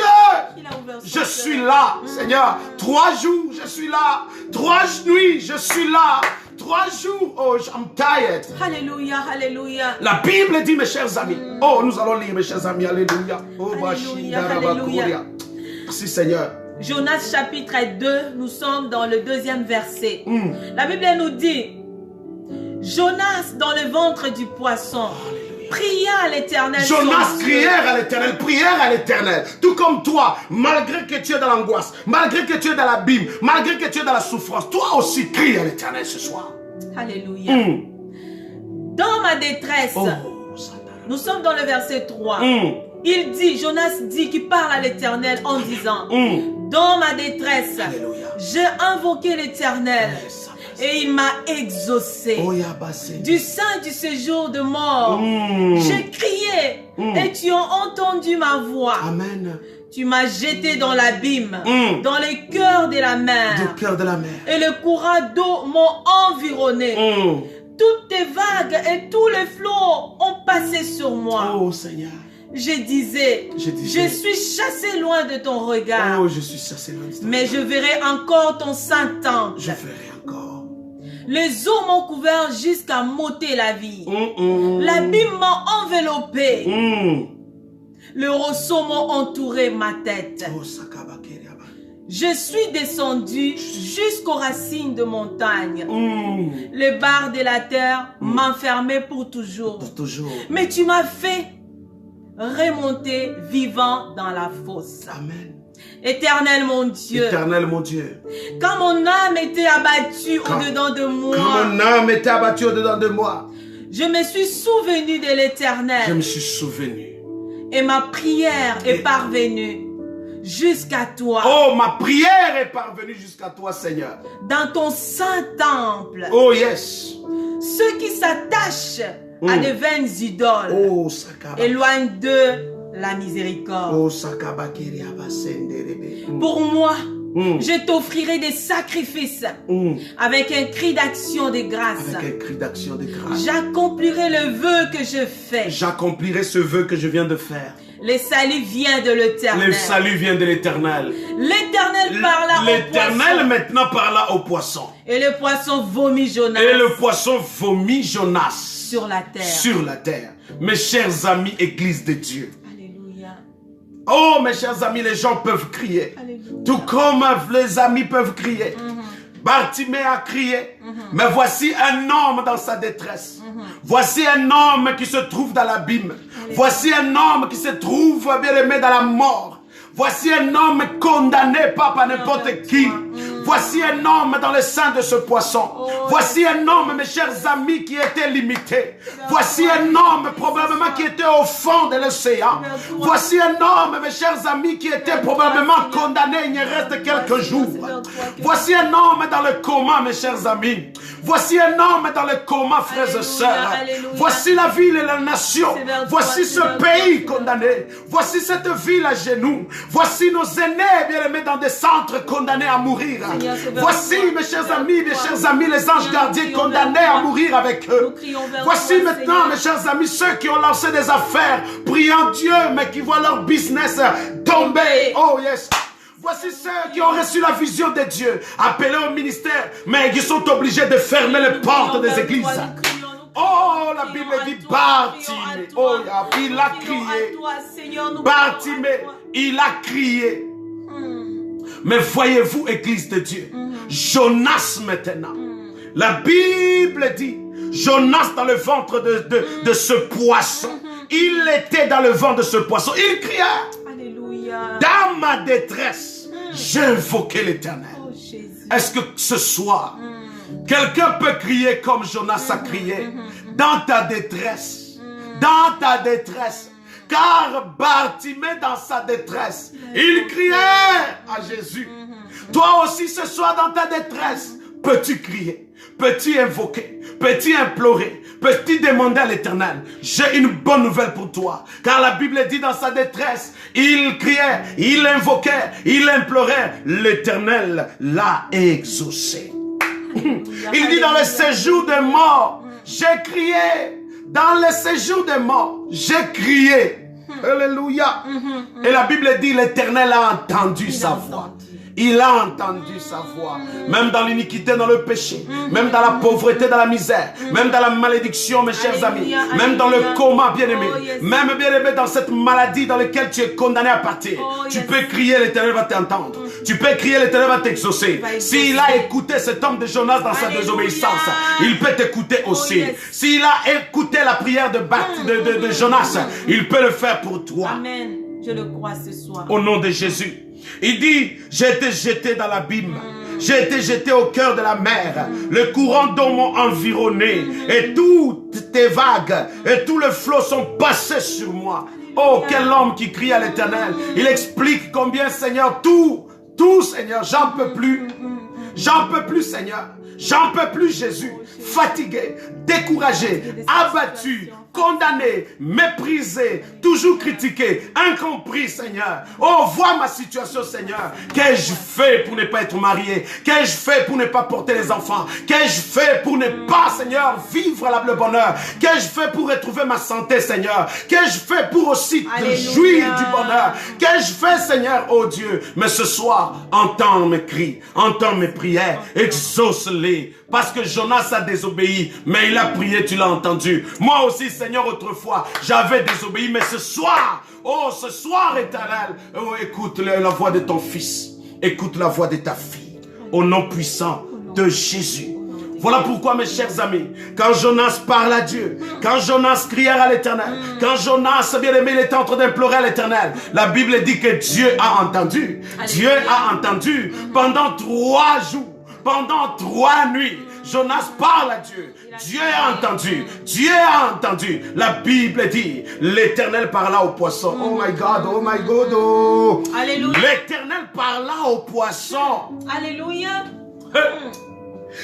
je suis là, Seigneur. 3 jours, je suis là. 3 nuits, je suis là. 3 jours, oh, I'm tired. Alléluia, alléluia. La Bible dit, mes chers amis. Oh, nous allons lire, mes chers amis. Alléluia. Oh, alléluia. Merci, Seigneur. Jonas chapitre 2, nous sommes dans le 2e verset. La Bible nous dit, Jonas dans le ventre du poisson pria à l'Éternel. Jonas crièrent à l'Éternel, prièrent à l'Éternel. Tout comme toi, malgré que tu es dans l'angoisse, malgré que tu es dans l'abîme, malgré que tu es dans la souffrance, toi aussi crie à l'Éternel ce soir. Alléluia. Dans ma détresse, nous sommes dans le verset 3. Il dit, Jonas dit qu'il parle à l'Éternel en disant, dans ma détresse, j'ai invoqué l'Éternel Et il m'a exaucé. Du sein du séjour de mort. J'ai crié et tu as entendu ma voix. Amen. Tu m'as jeté dans l'abîme, dans le cœur de la mer. Et le courant d'eau m'ont environné. Toutes tes vagues et tous les flots ont passé sur moi. Oh Seigneur. Je disais, je suis chassé loin de ton regard. Oh, je suis chassé loin de ton regard. Mais je verrai encore ton saint temple. Je verrai encore. Les eaux m'ont couvert jusqu'à m'ôter la vie. L'abîme m'a enveloppé. Le ressaut m'a entouré ma tête. Je suis descendu jusqu'aux racines de montagne. Les barres de la terre m'enfermaient pour toujours. Mais tu m'as fait remonter vivant dans la fosse. Amen. Éternel mon Dieu. Éternel mon Dieu. Quand mon âme était abattue au-dedans de moi. Quand mon âme était abattue au-dedans de moi. Je me suis souvenu de l'Éternel. Je me suis souvenu. Et ma prière est parvenue jusqu'à toi. Oh, ma prière est parvenue jusqu'à toi, Seigneur. Dans ton saint temple. Oh, yes. Ceux qui s'attachent à de vaines idoles éloignent d'eux la miséricorde. Pour moi, je t'offrirai des sacrifices avec un cri d'action de grâce. J'accomplirai le vœu que je fais. J'accomplirai ce vœu que je viens de faire. Le salut vient de l'Éternel. Le salut vient de l'Éternel. L'Éternel parla au poisson. L'Éternel maintenant parla au poisson. Et le poisson vomit Jonas. Et le poisson vomit Jonas. Sur la terre. Sur la terre. Mes chers amis, Église de Dieu. Alléluia. Oh, mes chers amis, les gens peuvent crier. Alléluia. Tout comme les amis peuvent crier. Bartimée a crié. Mais voici un homme dans sa détresse. Voici un homme qui se trouve dans l'abîme. Voici un homme qui se trouve bien aimé dans la mort. Voici un homme condamné pas par n'importe qui. Voici un homme dans le sein de ce poisson. Voici un homme, mes chers amis, qui était limité. Voici un homme probablement qui était au fond de l'océan. Voici un homme, mes chers amis, qui était probablement condamné. Il reste quelques jours. Voici un homme dans le coma, mes chers amis. Voici un homme dans le coma, frères et sœurs. Voici la ville et la nation. Voici ce pays condamné. Voici cette ville à genoux. Voici nos aînés bien-aimés dans des centres condamnés à mourir. Voici, mes chers amis, les anges gardiens condamnés à mourir avec eux. Voici maintenant, mes chers amis, ceux qui ont lancé des affaires, priant Dieu, mais qui voient leur business tomber. Oh yes. Voici ceux qui ont reçu la vision de Dieu, appelés au ministère, mais qui sont obligés de fermer les portes des églises. Oh, la Bible dit Bartimée. Oh, il a crié. Bartimée, il a crié. Mais voyez-vous, Église de Dieu, Jonas maintenant. La Bible dit, Jonas dans le ventre de ce poisson. Il était dans le ventre de ce poisson. Il cria. Alléluia. Dans ma détresse, j'ai invoqué l'Éternel. Oh, est-ce que ce soir, quelqu'un peut crier comme Jonas a crié? Dans ta détresse. Dans ta détresse. Car Bartimée dans sa détresse, il criait à Jésus. Toi aussi ce soir dans ta détresse, peux-tu crier, peux-tu invoquer, peux-tu implorer, peux-tu demander à l'Éternel? J'ai une bonne nouvelle pour toi. Car la Bible dit dans sa détresse, il criait, il invoquait, il implorait. L'Éternel l'a exaucé. Il dit dans le séjour des morts, j'ai crié. Dans le séjour des morts, j'ai crié. Alléluia. Et la Bible dit, l'Éternel a entendu sa voix. Il a entendu sa voix. Même dans l'iniquité, dans le péché. Même dans la pauvreté, dans la misère. Même dans la malédiction, mes chers amis. Même dans le coma, bien-aimé. Même, bien-aimé, dans cette maladie dans laquelle tu es condamné à partir. Tu peux crier, l'Éternel va t'entendre. Tu peux crier, l'Éternel va t'exaucer. S'il a écouté cet homme de Jonas dans sa désobéissance, il peut t'écouter aussi. S'il a écouté la prière de Jonas, il peut le faire pour toi. Amen. Je le crois ce soir. Au nom de Jésus. Il dit, j'ai été jeté dans l'abîme. J'ai été jeté au cœur de la mer. Le courant d'eau m'a environné. Et toutes tes vagues et tous les flots sont passés sur moi. Oh, quel homme qui crie à l'Éternel. Il explique combien, Seigneur, tout, Seigneur, j'en peux plus. J'en peux plus, Seigneur. J'en peux plus, Jésus. Fatigué, découragé, abattu, condamné, méprisé, toujours critiqué, incompris, Seigneur. Oh, vois ma situation, Seigneur. Qu'ai-je fait pour ne pas être marié? Qu'ai-je fait pour ne pas porter les enfants? Qu'ai-je fait pour ne pas, Seigneur, vivre le bonheur? Qu'ai-je fait pour retrouver ma santé, Seigneur? Qu'ai-je fait pour aussi jouir du bonheur? Qu'ai-je fait, Seigneur, oh Dieu? Mais ce soir, entends mes cris, entends mes prières, exauce-les. Parce que Jonas a désobéi, mais il a prié, tu l'as entendu. Moi aussi, Seigneur, autrefois, j'avais désobéi, mais ce soir, oh, ce soir, Éternel, oh, écoute la voix de ton fils, écoute la voix de ta fille, au nom puissant de Jésus. Voilà pourquoi, mes chers amis, quand Jonas parle à Dieu, quand Jonas crie à l'Éternel, quand Jonas, bien aimé, il était en train d'implorer à l'Éternel, la Bible dit que Dieu a entendu. Dieu a entendu pendant 3 jours. Pendant 3 nuits, Jonas parle à Dieu. Dieu a entendu. Dieu a entendu. La Bible dit, l'Éternel parla au poisson. Oh my God, oh my God, oh. Alléluia. L'Éternel parla au poisson. Alléluia.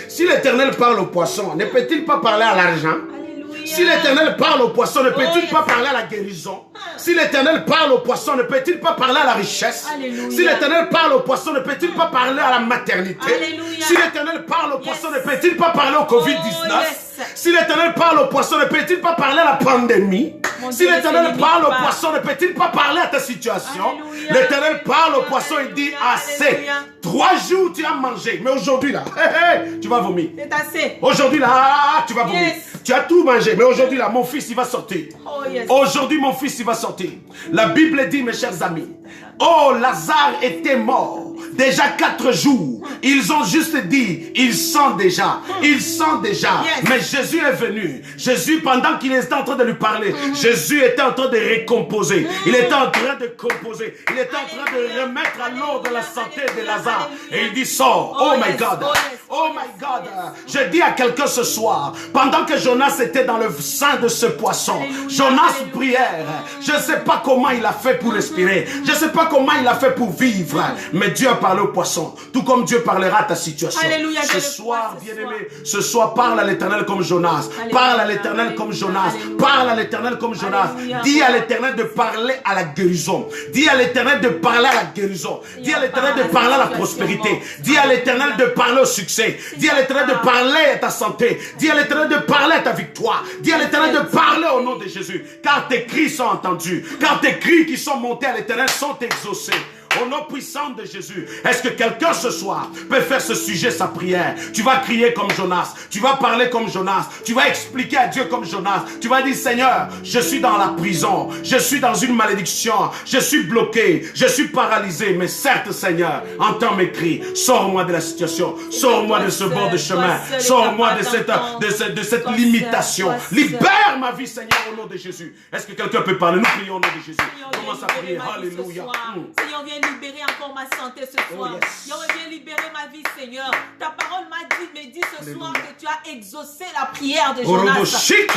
Si l'Éternel parle au poisson, ne peut-il pas parler à l'argent? Si l'Éternel parle au poisson, ne peut-il pas parler à la guérison? Si l'Éternel parle au poisson, ne peut-il pas parler à la richesse? Alléluia. Si l'Éternel parle au poisson, ne peut-il pas parler à la maternité? Alléluia. Si l'Éternel parle au poisson, ne peut-il pas parler au Covid-19? Si l'Éternel parle au poisson, ne peut-il pas parler à la pandémie? Si l'Éternel parle au poisson, ne peut-il pas parler à ta situation? L'Éternel parle au poisson et dit assez. 3 jours tu as mangé, mais aujourd'hui là, tu vas vomir. C'est assez. Aujourd'hui là, tu vas vomir. Tu as tout mangé, mais aujourd'hui là, mon fils il va sortir. Aujourd'hui mon fils il va sortir. La Bible dit, mes chers amis, oh, Lazare était mort déjà 4 jours. Ils ont juste dit, il sent déjà, il sent déjà. Mais Jésus est venu. Jésus, pendant qu'il était en train de lui parler, Jésus était en train de récomposer. Il était en train de composer. Il était en train de remettre à l'ordre la santé de Lazare. Et il dit, sors. Oh my God. Oh my God. Je dis à quelqu'un ce soir, pendant que Jonas était dans le sein de ce poisson, Jonas prière. Je ne sais pas comment il a fait pour respirer. Je ne sais pas comment il a fait pour vivre. Mais Dieu a parlé au poisson. Tout comme Dieu parlera à ta situation. Alléluia, ce soir, bien-aimé, ce soir, parle à l'Éternel comme Jonas. Parle à l'Éternel comme Jonas. Parle à l'Éternel comme Jonas. Dis à l'Éternel de parler à la guérison. Dis à l'Éternel de parler à la guérison. Dis à l'Éternel de parler à la prospérité. Dis à l'Éternel de parler au succès. Dis à l'Éternel de parler à ta santé. Dis à l'Éternel de parler à ta victoire. Dis à l'Éternel de parler au nom de Jésus. Car tes cris sont entendus. Car tes cris qui sont montés à l'Éternel sont exaucés. Au nom puissant de Jésus, est-ce que quelqu'un ce soir peut faire ce sujet sa prière? Tu vas crier comme Jonas, tu vas parler comme Jonas, tu vas expliquer à Dieu comme Jonas. Tu vas dire, Seigneur, je suis dans la prison, je suis dans une malédiction, je suis bloqué, je suis paralysé. Mais certes, Seigneur, entends mes cris, sors-moi de la situation, sors-moi de ce bord de chemin, sors-moi de cette limitation. Libère ma vie, Seigneur, au nom de Jésus. Est-ce que quelqu'un peut parler? Nous prions au nom de Jésus. Commence à prier. Alléluia. Seigneur, viens libérer encore ma santé ce soir. Seigneur, viens libérer ma vie, Seigneur. Ta parole me dit ce soir que tu as exaucé la prière de Jonas. Seigneur, ce que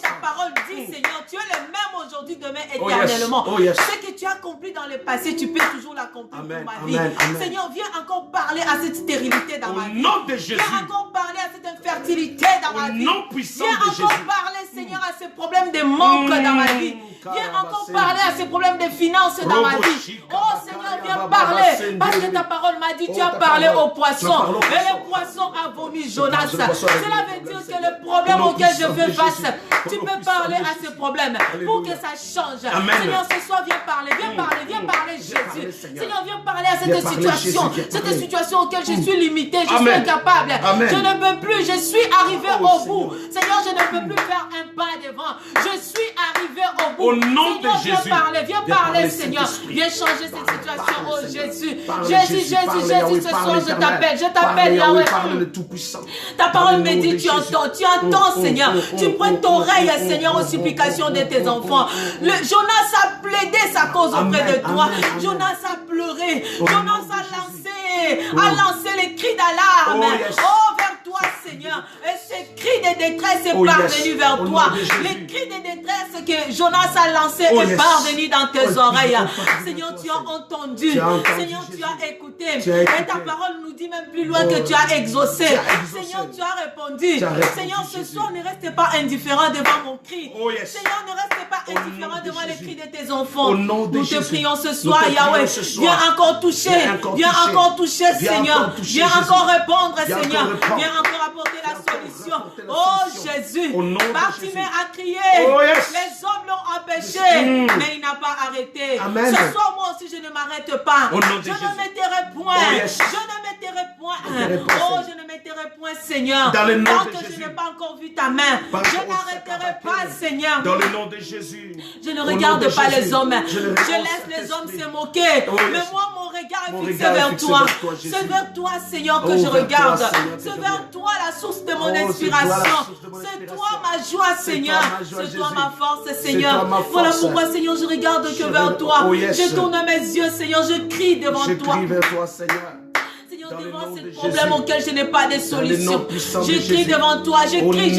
ta parole dit, Seigneur, tu es le même aujourd'hui, demain, éternellement. Ce que tu as accompli dans le passé, tu peux toujours l'accomplir pour ma vie. Seigneur, viens encore parler à cette stérilité dans ma vie. Au nom de Jésus. Viens encore parler à cette infertilité dans ma vie. Au nom puissant viens de Jésus. encore parler, Seigneur, à ces problèmes de manque dans ma vie. Viens encore parler à ces problèmes de finances dans ma vie. Oh Seigneur, viens parler. Parce que ta parole m'a dit, tu as parlé au poisson. Et le poisson a vomi Jonas. Cela veut dire que le problème auquel je fais face, tu peux parler à ce problème pour que ça change. Seigneur, ce soir, viens parler, Jésus. Seigneur, viens parler à cette situation auquel je suis limité, je suis incapable. Je ne peux plus, je suis arrivé au bout. Seigneur, je ne peux plus faire un pas devant. Je suis arrivé au bout. Au nom de Jésus. Viens parler, Seigneur. Viens changer cette situation. Oh Jésus. Jésus, ce soir, je t'appelle, Yahweh. Ta parole me dit, tu entends, Seigneur. Tu prêtes ton oreille, Seigneur, aux supplications de tes enfants. Jonas a plaidé sa cause auprès de toi. Jonas a pleuré. Jonas a lancé les cris d'alarme. Oh, vers toi, Seigneur. Seigneur. Et ce cri de détresse est parvenu vers toi. Les cris de détresse que Jonas a lancé est parvenu dans tes oreilles. Seigneur, tu as entendu. Seigneur, tu as écouté. Et ta parole nous dit même plus loin que tu as exaucé. Seigneur, tu as répondu. Seigneur, ce soir, ne reste pas indifférent devant mon cri. Seigneur, ne reste pas indifférent devant les cris de tes enfants. Nous te prions ce soir, Yahweh. Viens encore toucher. Viens encore toucher, Seigneur. Viens encore répondre, Seigneur. Viens encore apporter la solution. Oh Jésus. Bartimée a crié. Les hommes l'ont empêché. Mais il n'a pas arrêté. Ce soir, moi aussi, je ne m'arrête pas. Je ne m'éterai point. Je ne m'éterai point. Oh, je ne m'éterai point, Seigneur. Tant que je n'ai pas encore vu ta main. Je n'arrêterai pas, Seigneur. Dans le nom de Jésus. Je ne regarde pas les hommes. Je laisse les hommes se moquer. Mais moi, mon regard est fixé vers toi. C'est vers toi, Seigneur, que je regarde. C'est vers toi la source de mon inspiration. C'est toi ma joie, Seigneur. C'est toi ma force, Seigneur. Voilà pourquoi, Seigneur, je regarde que vers toi. Je tourne mes yeux, Seigneur. Je crie devant toi. Je crie vers toi, Seigneur. Devant ces problèmes auxquels je n'ai pas de solution. Je crie devant toi, je crie,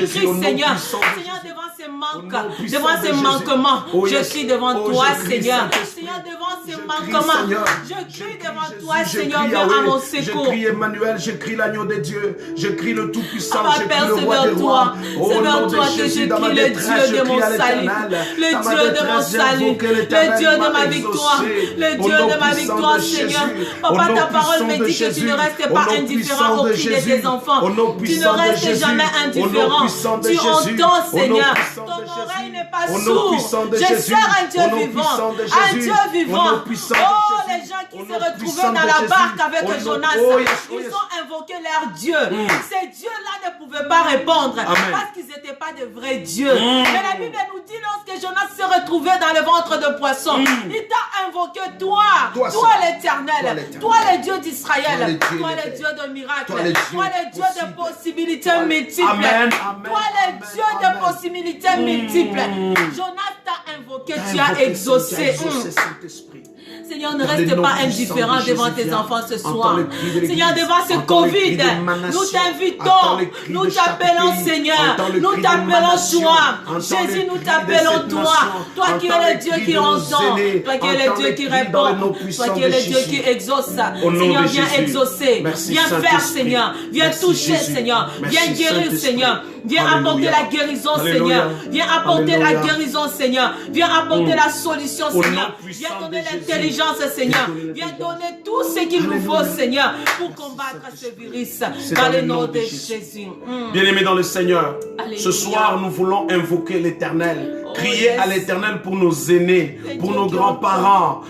Seigneur. Seigneur, devant ces manques, devant ces manquements, je crie devant toi, Seigneur. Seigneur, devant ces manquements, je crie devant toi, Seigneur, viens à mon secours. Je crie Emmanuel, je crie l'agneau de Dieu, je crie le Tout-Puissant, je crie le roi des rois. C'est vers toi que je crie le Dieu de mon salut, le Dieu de mon salut, le Dieu de ma victoire, le Dieu de ma victoire, Seigneur. Papa, ta parole me dit que tu ne restes pas indifférent au cri de tes enfants. Tu ne restes jamais indifférent. Tu entends, Seigneur. Ton oreille n'est pas sourde. Je sers un Dieu vivant. Un Dieu vivant. Oh, les gens qui se retrouvaient dans la barque avec Jonas, ils ont invoqué leur Dieu. Ces dieux-là ne pouvaient pas répondre parce qu'ils n'étaient pas de vrais dieux. Mais la Bible nous dit lorsque Jonas se retrouvait dans le ventre de poisson, il t'a invoqué toi l'Éternel, toi le Dieu d'Israël, toi le Dieu de miracles, toi le Dieu de possibilités multiples, toi le Dieu de possibilités multiples. Jonas t'a invoqué, tu as exaucé. Seigneur, ne reste pas indifférent devant tes enfants ce soir. Seigneur, devant ce Covid, nous t'invitons, nous t'appelons Seigneur, nous t'appelons toi. Jésus, nous t'appelons toi. Toi qui es le Dieu qui entend, toi qui es le Dieu qui répond, toi qui es le Dieu qui exauce. Seigneur, viens exaucer, viens faire, Seigneur, viens toucher, Seigneur, viens guérir, Seigneur. Viens apporter la guérison, Seigneur. Viens apporter la guérison, Seigneur. Viens apporter la solution, Seigneur. Viens donner l'intelligence, Seigneur. Viens donner tout ce qu'il nous faut, Seigneur, pour combattre ce virus. Dans le nom de Jésus. Bien-aimés dans le Seigneur, ce soir, nous voulons invoquer l'Éternel. Crier à l'Éternel pour nos aînés, pour nos grands-parents,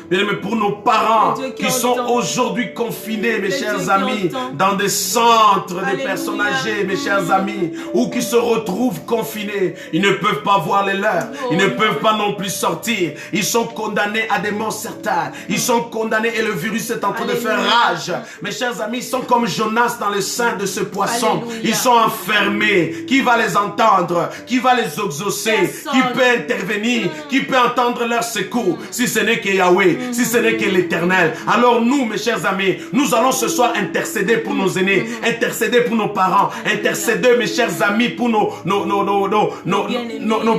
pour nos parents qui sont aujourd'hui confinés, mes chers amis, dans des centres de personnes âgées, mes chers amis, ou qui se retrouvent confinés. Ils ne peuvent pas voir les leurs. Ils ne peuvent pas non plus sortir. Ils sont condamnés à des morts certaines. Ils sont condamnés et le virus est en train de faire rage. Mes chers amis, ils sont comme Jonas dans le sein de ce poisson. Ils sont enfermés. Qui va les entendre? Qui va les exaucer? Qui peut intervenir? Qui peut entendre leur secours? Si ce n'est que Yahweh, si ce n'est que l'Éternel. Alors nous, mes chers amis, nous allons ce soir intercéder pour nos aînés, intercéder pour nos parents, intercéder, mes chers amis, pour nos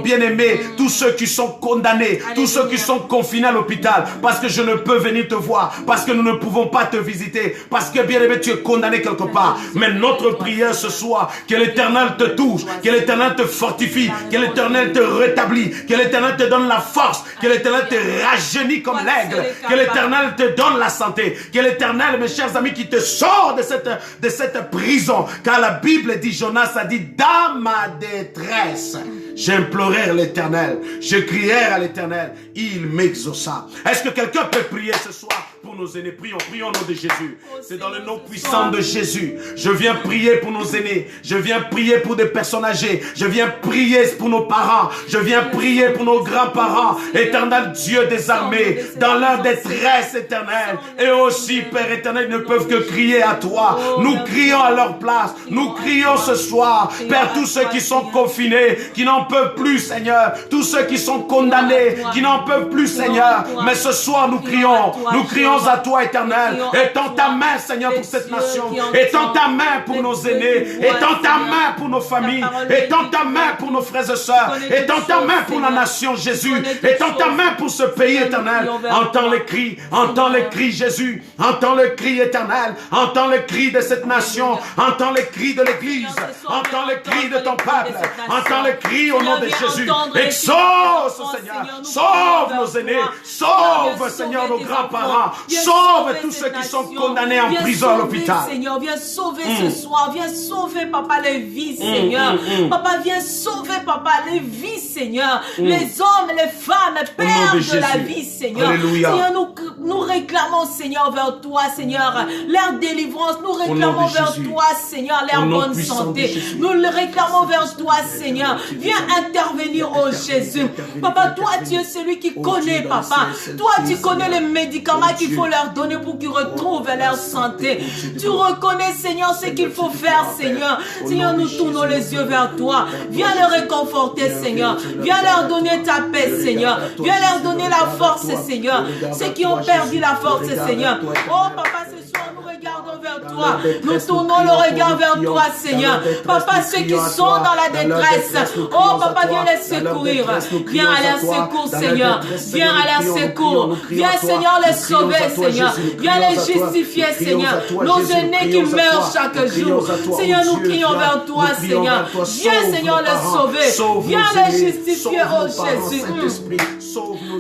bien-aimés, tous ceux qui sont condamnés, tous ceux qui sont confinés à l'hôpital, parce que je ne peux venir te voir, parce que nous ne pouvons pas te visiter, parce que bien-aimé, tu es condamné quelque part. Mais notre prière ce soir, que l'Éternel te touche, que l'Éternel te fortifie, que l'Éternel te rétablit, que l'Éternel te donne la force, que l'Éternel te rajeunit comme l'aigle, que l'Éternel te donne la santé, que l'Éternel, mes chers amis, qui te sort de cette prison, car la Bible dit, Jonas a dit, dans ma détresse, j'implorai l'Éternel, je criai à l'Éternel, il m'exauça. Est-ce que quelqu'un peut prier ce soir pour nos aînés? Prions, prions au nom de Jésus. C'est dans le nom puissant de Jésus. Je viens prier pour nos aînés. Je viens prier pour des personnes âgées. Je viens prier pour nos parents. Je viens prier pour nos grands-parents. Éternel Dieu des armées, dans leur détresse éternelle. Et aussi, Père éternel, ils ne peuvent que crier à toi. Nous crions à leur place. Nous crions ce soir. Père, tous ceux qui sont confinés, qui n'en peuvent plus, Seigneur. Tous ceux qui sont condamnés, qui n'en peuvent plus, Seigneur. Mais ce soir, nous crions à toi, Éternel. Étends ta main, Seigneur, pour cette nation. Étends ta main pour nos aînés. Étends ta main pour nos familles. Étends ta main pour nos frères et sœurs. Étends ta main pour la nation, Jésus. Étends ta main pour ce pays, Éternel. Entends les cris, Jésus. Entends le cri, Éternel. Entends le cri de cette nation. Entends le cri de l'Église. Entends le cri de ton peuple. Entends le cri au nom de Jésus. Exauce, Seigneur. Sauve nos aînés. Sauve, Seigneur, nos grands-parents. Sauve tous ceux qui sont condamnés en prison à l'hôpital. Seigneur, viens sauver ce soir. Viens sauver, Papa, les vies, Seigneur. Papa, viens sauver, Papa, les vies, Seigneur. Les hommes, les femmes perdent la vie, Seigneur. Alléluia. Seigneur, nous réclamons, Seigneur, vers toi, Seigneur, leur délivrance. Nous réclamons vers toi, Seigneur, leur bonne santé. Nous le réclamons vers toi, Seigneur. Viens intervenir, oh Jésus. Papa, toi, tu es celui qui connaît, Papa. Toi, tu connais les médicaments qu'il faut leur donner pour qu'ils retrouvent leur santé. Tu reconnais, Seigneur, ce qu'il faut faire, Seigneur. Seigneur, nous tournons les yeux vers toi. Viens les réconforter, Seigneur. Viens leur donner ta paix, Seigneur. Viens leur donner la force, Seigneur. Ceux qui ont perdu la force, Seigneur. Oh, Papa, ce soir, nous regardons vers toi. Nous tournons le regard vers toi, Seigneur. Papa, ceux qui sont dans la détresse. Oh, Papa, viens les secourir. Viens à leur secours, Seigneur. Viens à leur secours. Viens, Seigneur, les sauver, Seigneur. Viens les justifier, Seigneur. Nos aînés qui meurent chaque jour. Seigneur, nous crions vers toi, Seigneur. Viens, Seigneur, les sauver. Viens les justifier, oh Jésus.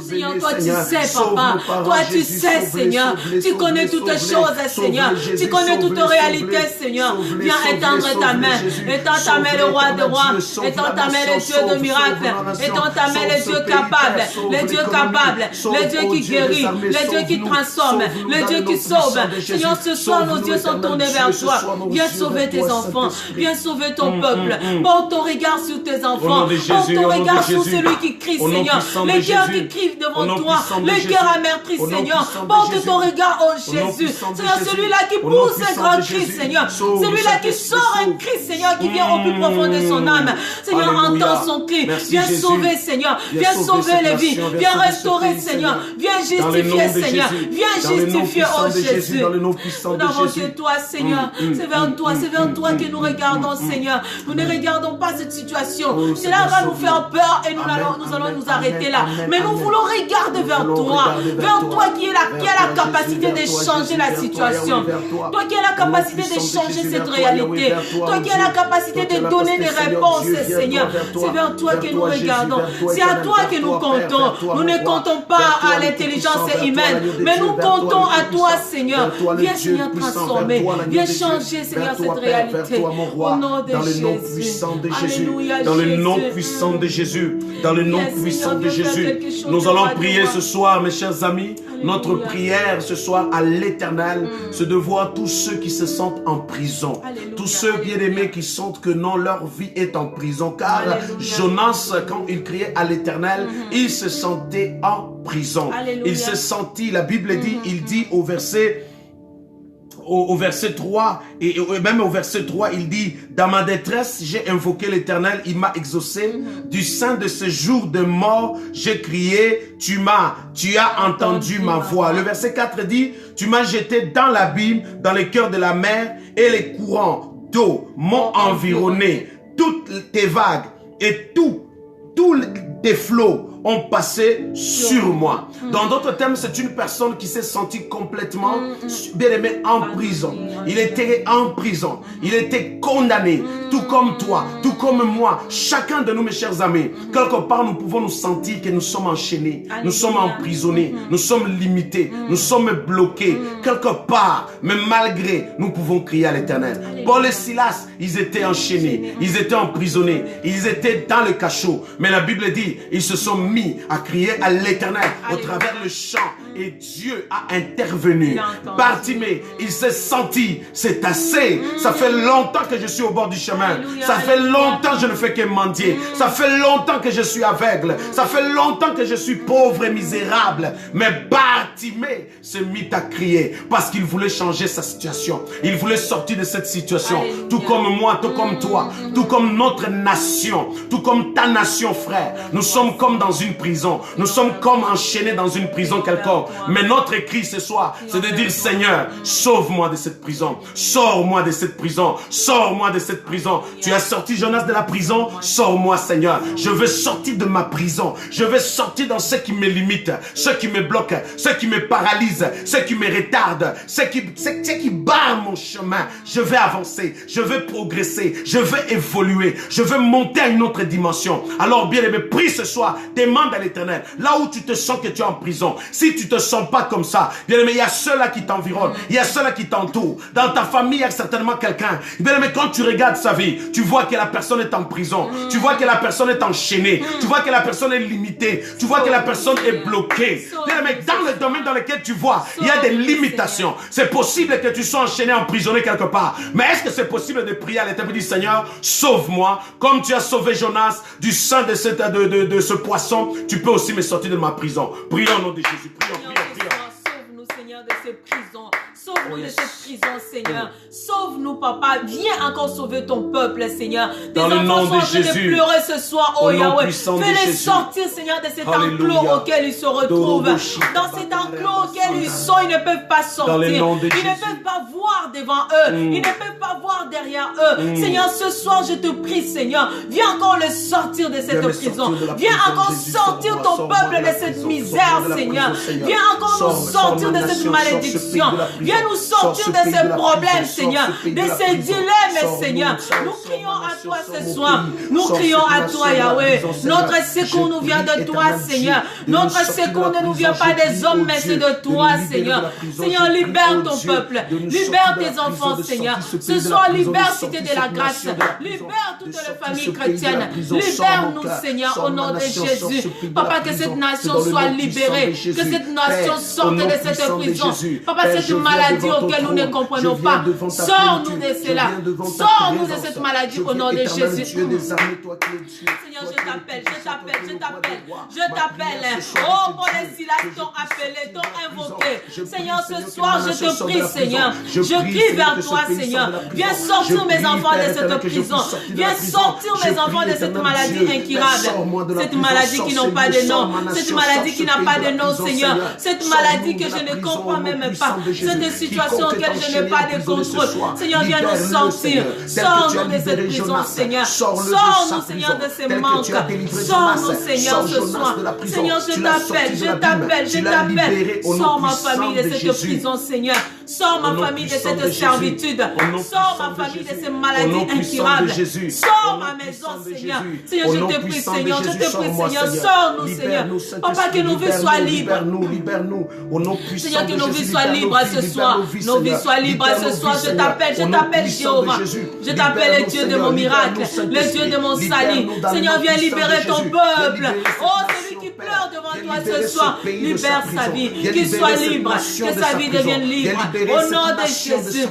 Seigneur, toi tu sais, Papa. Toi tu sais, Seigneur. Tu connais toutes choses, Seigneur. Tu connais toutes réalités, Seigneur. Viens étendre ta main. Étends ta main, le roi de rois. Étends ta main, le Dieu de miracles. Étends ta main, le Dieu capable. Le Dieu capable. Le Dieu qui guérit. Le Dieu qui transforme. Le Dieu qui sauve. Seigneur, ce soir, nos yeux sont tournés vers toi. Viens sauver tes enfants. Viens sauver ton peuple. Porte ton regard sur tes enfants. Porte ton regard sur celui qui crie, Seigneur. Le cœur qui crie devant toi. Le cœur amertri, Seigneur. Porte ton regard, oh Jésus. Seigneur, celui-là qui pousse un grand cri, Seigneur. Celui-là qui sort un cri, Seigneur, qui vient au plus profond de son âme. Seigneur, entends son cri. Viens sauver, Seigneur. Viens sauver les vies. Viens restaurer, Seigneur. Viens justifier, Seigneur. Viens justifier, oh Jésus. Nous n'avons que toi, Seigneur. C'est vers toi que nous regardons, Seigneur. Nous ne regardons pas cette situation. Cela va nous faire peur et nous allons nous arrêter là. Mais nous voulons regarder vers toi. Vers toi qui a la capacité de changer la situation. Toi qui as la capacité de changer cette réalité. Toi qui as la capacité de donner des réponses, Seigneur. C'est vers toi que nous regardons. C'est à toi que nous comptons. Nous ne comptons pas à l'intelligence humaine, mais nous comptons à toi, Seigneur. Viens, Seigneur, transformer. Viens changer, Seigneur, cette réalité. Au nom de Jésus. Alléluia, dans le nom puissant de Jésus. Dans le nom puissant de Jésus. Nous allons prier ce soir, mes chers amis. Notre prière ce soir à l'Éternel, c'est de voir tous ceux qui se sentent en prison. Tous ceux bien-aimés qui sentent que non, leur vie est en prison. Car Jonas, quand il criait à l'Éternel, il se sentait en prison. Il se sentit, la Bible dit, il dit au verset 3, et même au verset 3, il dit, dans ma détresse, j'ai invoqué l'Éternel, il m'a exaucé. Du sein de ce jour de mort, j'ai crié, tu as entendu ma voix. Le verset 4 dit, tu m'as jeté dans l'abîme, dans le cœur de la mer, et les courants d'eau m'ont environné. Toutes tes vagues et tous tes flots ont passé sur moi. Dans d'autres termes, c'est une personne qui s'est sentie complètement, bien aimé, en prison. Il était en prison. Il était condamné. Tout comme toi, tout comme moi, chacun de nous, mes chers amis, quelque part, nous pouvons nous sentir que nous sommes enchaînés. Nous sommes emprisonnés. Nous sommes limités. Nous sommes bloqués. Quelque part, mais malgré, nous pouvons crier à l'Éternel. Paul et Silas, ils étaient enchaînés. Ils étaient emprisonnés. Ils étaient dans le cachot. Mais la Bible dit, ils se sont mis à crier à l'Éternel au travers le chant et Dieu a intervenu. Bartimée, il s'est senti, c'est assez. Ça fait longtemps que je suis au bord du chemin. Ça fait longtemps que je ne fais que mendier. Ça fait longtemps que je suis aveugle. Ça fait longtemps que je suis pauvre et misérable. Mais Bartimée s'est mis à crier parce qu'il voulait changer sa situation. Il voulait sortir de cette situation. Tout comme moi, tout comme toi, tout comme notre nation, tout comme ta nation, frère. Nous sommes comme dans une prison. Nous sommes comme enchaînés dans une prison quelconque. Mais notre cri ce soir, c'est de dire, Seigneur, sauve-moi de cette prison. Sors-moi de cette prison. Sors-moi de cette prison. Tu as sorti Jonas de la prison. Sors-moi, Seigneur. Je veux sortir de ma prison. Je veux sortir dans ce qui me limite, ce qui me bloque, ce qui me paralyse, ce qui me retarde, ce qui barre mon chemin. Je vais avancer. Je veux progresser. Je veux évoluer. Je veux monter à une autre dimension. Alors, bien-aimé, prie ce soir. Demande à l'Éternel. Là où tu te sens que tu es en prison. Si tu te sens pas comme ça, bien-aimé, il y a ceux-là qui t'environnent. Il y a ceux-là qui t'entourent. Dans ta famille, il y a certainement quelqu'un. Bien-aimé, quand tu regardes sa vie, tu vois que la personne est en prison. Tu vois que la personne est enchaînée. Tu vois que la personne est limitée. Tu vois que la personne est bloquée. Bien-aimé, dans le domaine dans lequel tu vois, il y a des limitations. C'est possible que tu sois enchaîné, emprisonné quelque part. Mais est-ce que c'est possible de prier à l'Éternel et dire, Seigneur, sauve-moi, comme tu as sauvé Jonas du sang de ce poisson, tu peux aussi me sortir de ma prison. Prions au nom de Jésus. Prions. Sauve-nous, Seigneur, de ces prisons. Sauve-nous de cette prison, Seigneur. Sauve-nous, Papa. Viens encore sauver ton peuple, Seigneur. Tes enfants sont en train de pleurer ce soir, oh Yahweh. Fais-les sortir, Seigneur, de cet enclos auquel ils se retrouvent. Dans cet enclos auquel ils sont, ils ne peuvent pas sortir. Ils ne peuvent pas voir devant eux. Ils ne peuvent pas voir derrière eux. Seigneur, ce soir, je te prie, Seigneur. Viens encore le sortir de cette prison. Viens encore sortir ton peuple de cette misère, Seigneur. Viens encore nous sortir de cette malédiction. Viens nous sortir de ces problèmes, Seigneur, de ces dilemmes, Seigneur. Nous crions à toi ce soir. Nous crions à toi, Yahweh. Notre secours nous vient de toi, Seigneur. Notre secours ne nous vient pas des hommes, mais c'est de toi, Seigneur. Seigneur, libère ton peuple. Libère tes enfants, Seigneur. Ce soir, libère Cité de la Grâce. Libère toutes les familles chrétiennes. Libère-nous, Seigneur, au nom de Jésus. Papa, que cette nation soit libérée. Que cette nation sorte de cette prison. Papa, cette maladie auquel nous ne comprenons pas. Sors-nous de cela. Sors-nous de cette maladie au nom de Jésus. Seigneur, je t'appelle. Oh, pour les Silas t'ont appelé, t'ont invoqué. Seigneur, ce soir, je te prie, Seigneur. Je crie vers toi, Seigneur. Viens sortir mes enfants de cette prison. Viens sortir mes enfants de cette maladie incurable. Cette maladie qui n'a pas de nom. Cette maladie qui n'a pas de nom, Seigneur. Cette maladie que je ne comprends même pas. Cette situation auquel je n'ai pas de contrôle. Seigneur, viens nous sortir. Sors-nous de cette prison, Seigneur. Sors-nous, Seigneur, de ces manques. Sors-nous, Seigneur, ce soir. Seigneur, je t'appelle. Sors ma famille de cette prison, Seigneur. Sors ma famille de cette servitude. Sors ma famille de ces maladies incurables. Sors ma maison, Seigneur. Seigneur, je te prie, Seigneur. Sors-nous, Seigneur. Papa, que nos vies soient libres. Seigneur, que nos vies soient libres ce soir. Nos vies soient libres ce soir. Je t'appelle, Jéhovah. Je t'appelle le Dieu de mon miracle, le Dieu de mon salut. Seigneur, viens libérer ton peuple. Oh, celui qui pleure devant toi ce soir, libère sa vie. Qu'il soit libre, que sa vie devienne libre. Au nom de Jésus.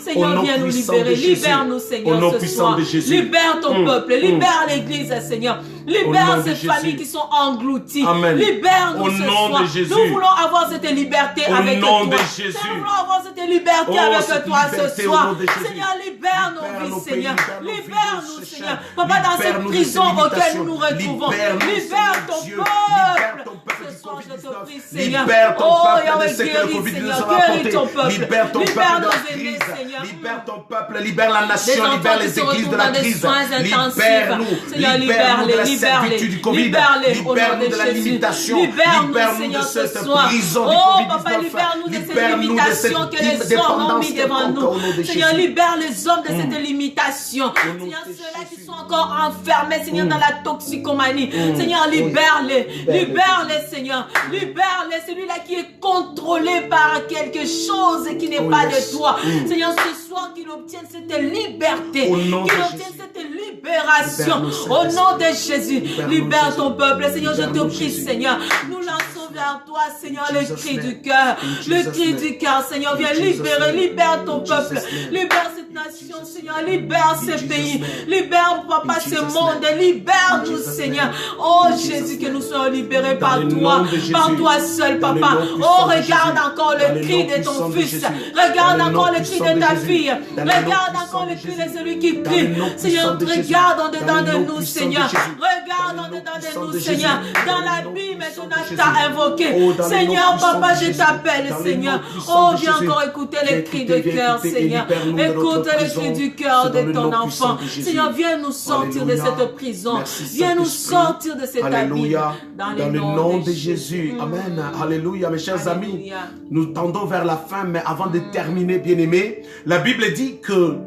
Seigneur, viens nous libérer. Libère-nous, Seigneur, ce soir. Libère ton peuple. Libère l'Église, Seigneur. Libère ces familles qui sont englouties. Libère-nous ce soir. Nous voulons avoir cette liberté avec toi. Nous voulons avoir cette liberté avec toi ce soir. Seigneur, libère nos vies, Seigneur. Libère-nous, Seigneur. Papa, dans cette prison auquel nous nous retrouvons. Libère ton peuple. Ce soir, je te prie, Seigneur. Oh, Yahweh, guéris ton peuple. Libère ton peuple de la crise. Libère ton peuple. Libère la nation. Libère les églises de la crise. Libère-nous. Seigneur, libère-les. Libère-nous de la limitation. Libère-nous de cette prison du Oh, Papa, libère-nous de cette limitation que les hommes ont mis devant nous. Seigneur, libère les hommes de cette limitation. Seigneur, ceux-là qui sont encore enfermés, Seigneur, dans la toxicomanie. Seigneur, libère-les. Libère-les, Seigneur. Libère-les. Celui-là qui est contrôlé par quelque chose qui n'est pas de toi. Seigneur, ce soir, qu'il obtienne cette liberté. Qu'il obtienne cette libération. Au nom de Jésus, libère ton peuple. Seigneur, je te prie, Seigneur. Nous lançons vers toi, Seigneur, le cri du cœur. Le cri du cœur, Seigneur, viens libérer. Libère ton peuple. Libère cette nations, Seigneur. Libère ces pays. Libère, Papa, ce monde. Libère-nous, Seigneur. Oh, Jésus, que nous soyons libérés par toi seul, Papa. Oh, regarde encore le cri de ton fils. Regarde encore le cri de ta fille. Regarde encore le cri de celui qui crie. Seigneur, regarde en dedans de nous, Seigneur. Regarde en dedans de nous, Seigneur. Dans l'abîme, tu t'as invoqué. Seigneur, Papa, je t'appelle, Seigneur. Oh, viens encore écouter les cris de cœur, Seigneur. Écoute les cris du cœur de ton enfant. Seigneur, viens nous sortir de cette prison. Viens nous sortir de cet abîme. Dans le nom de Jésus. Amen. Alléluia, mes chers amis. Nous tendons vers la fin, mais avant de terminer, bien-aimés, la Bible dit que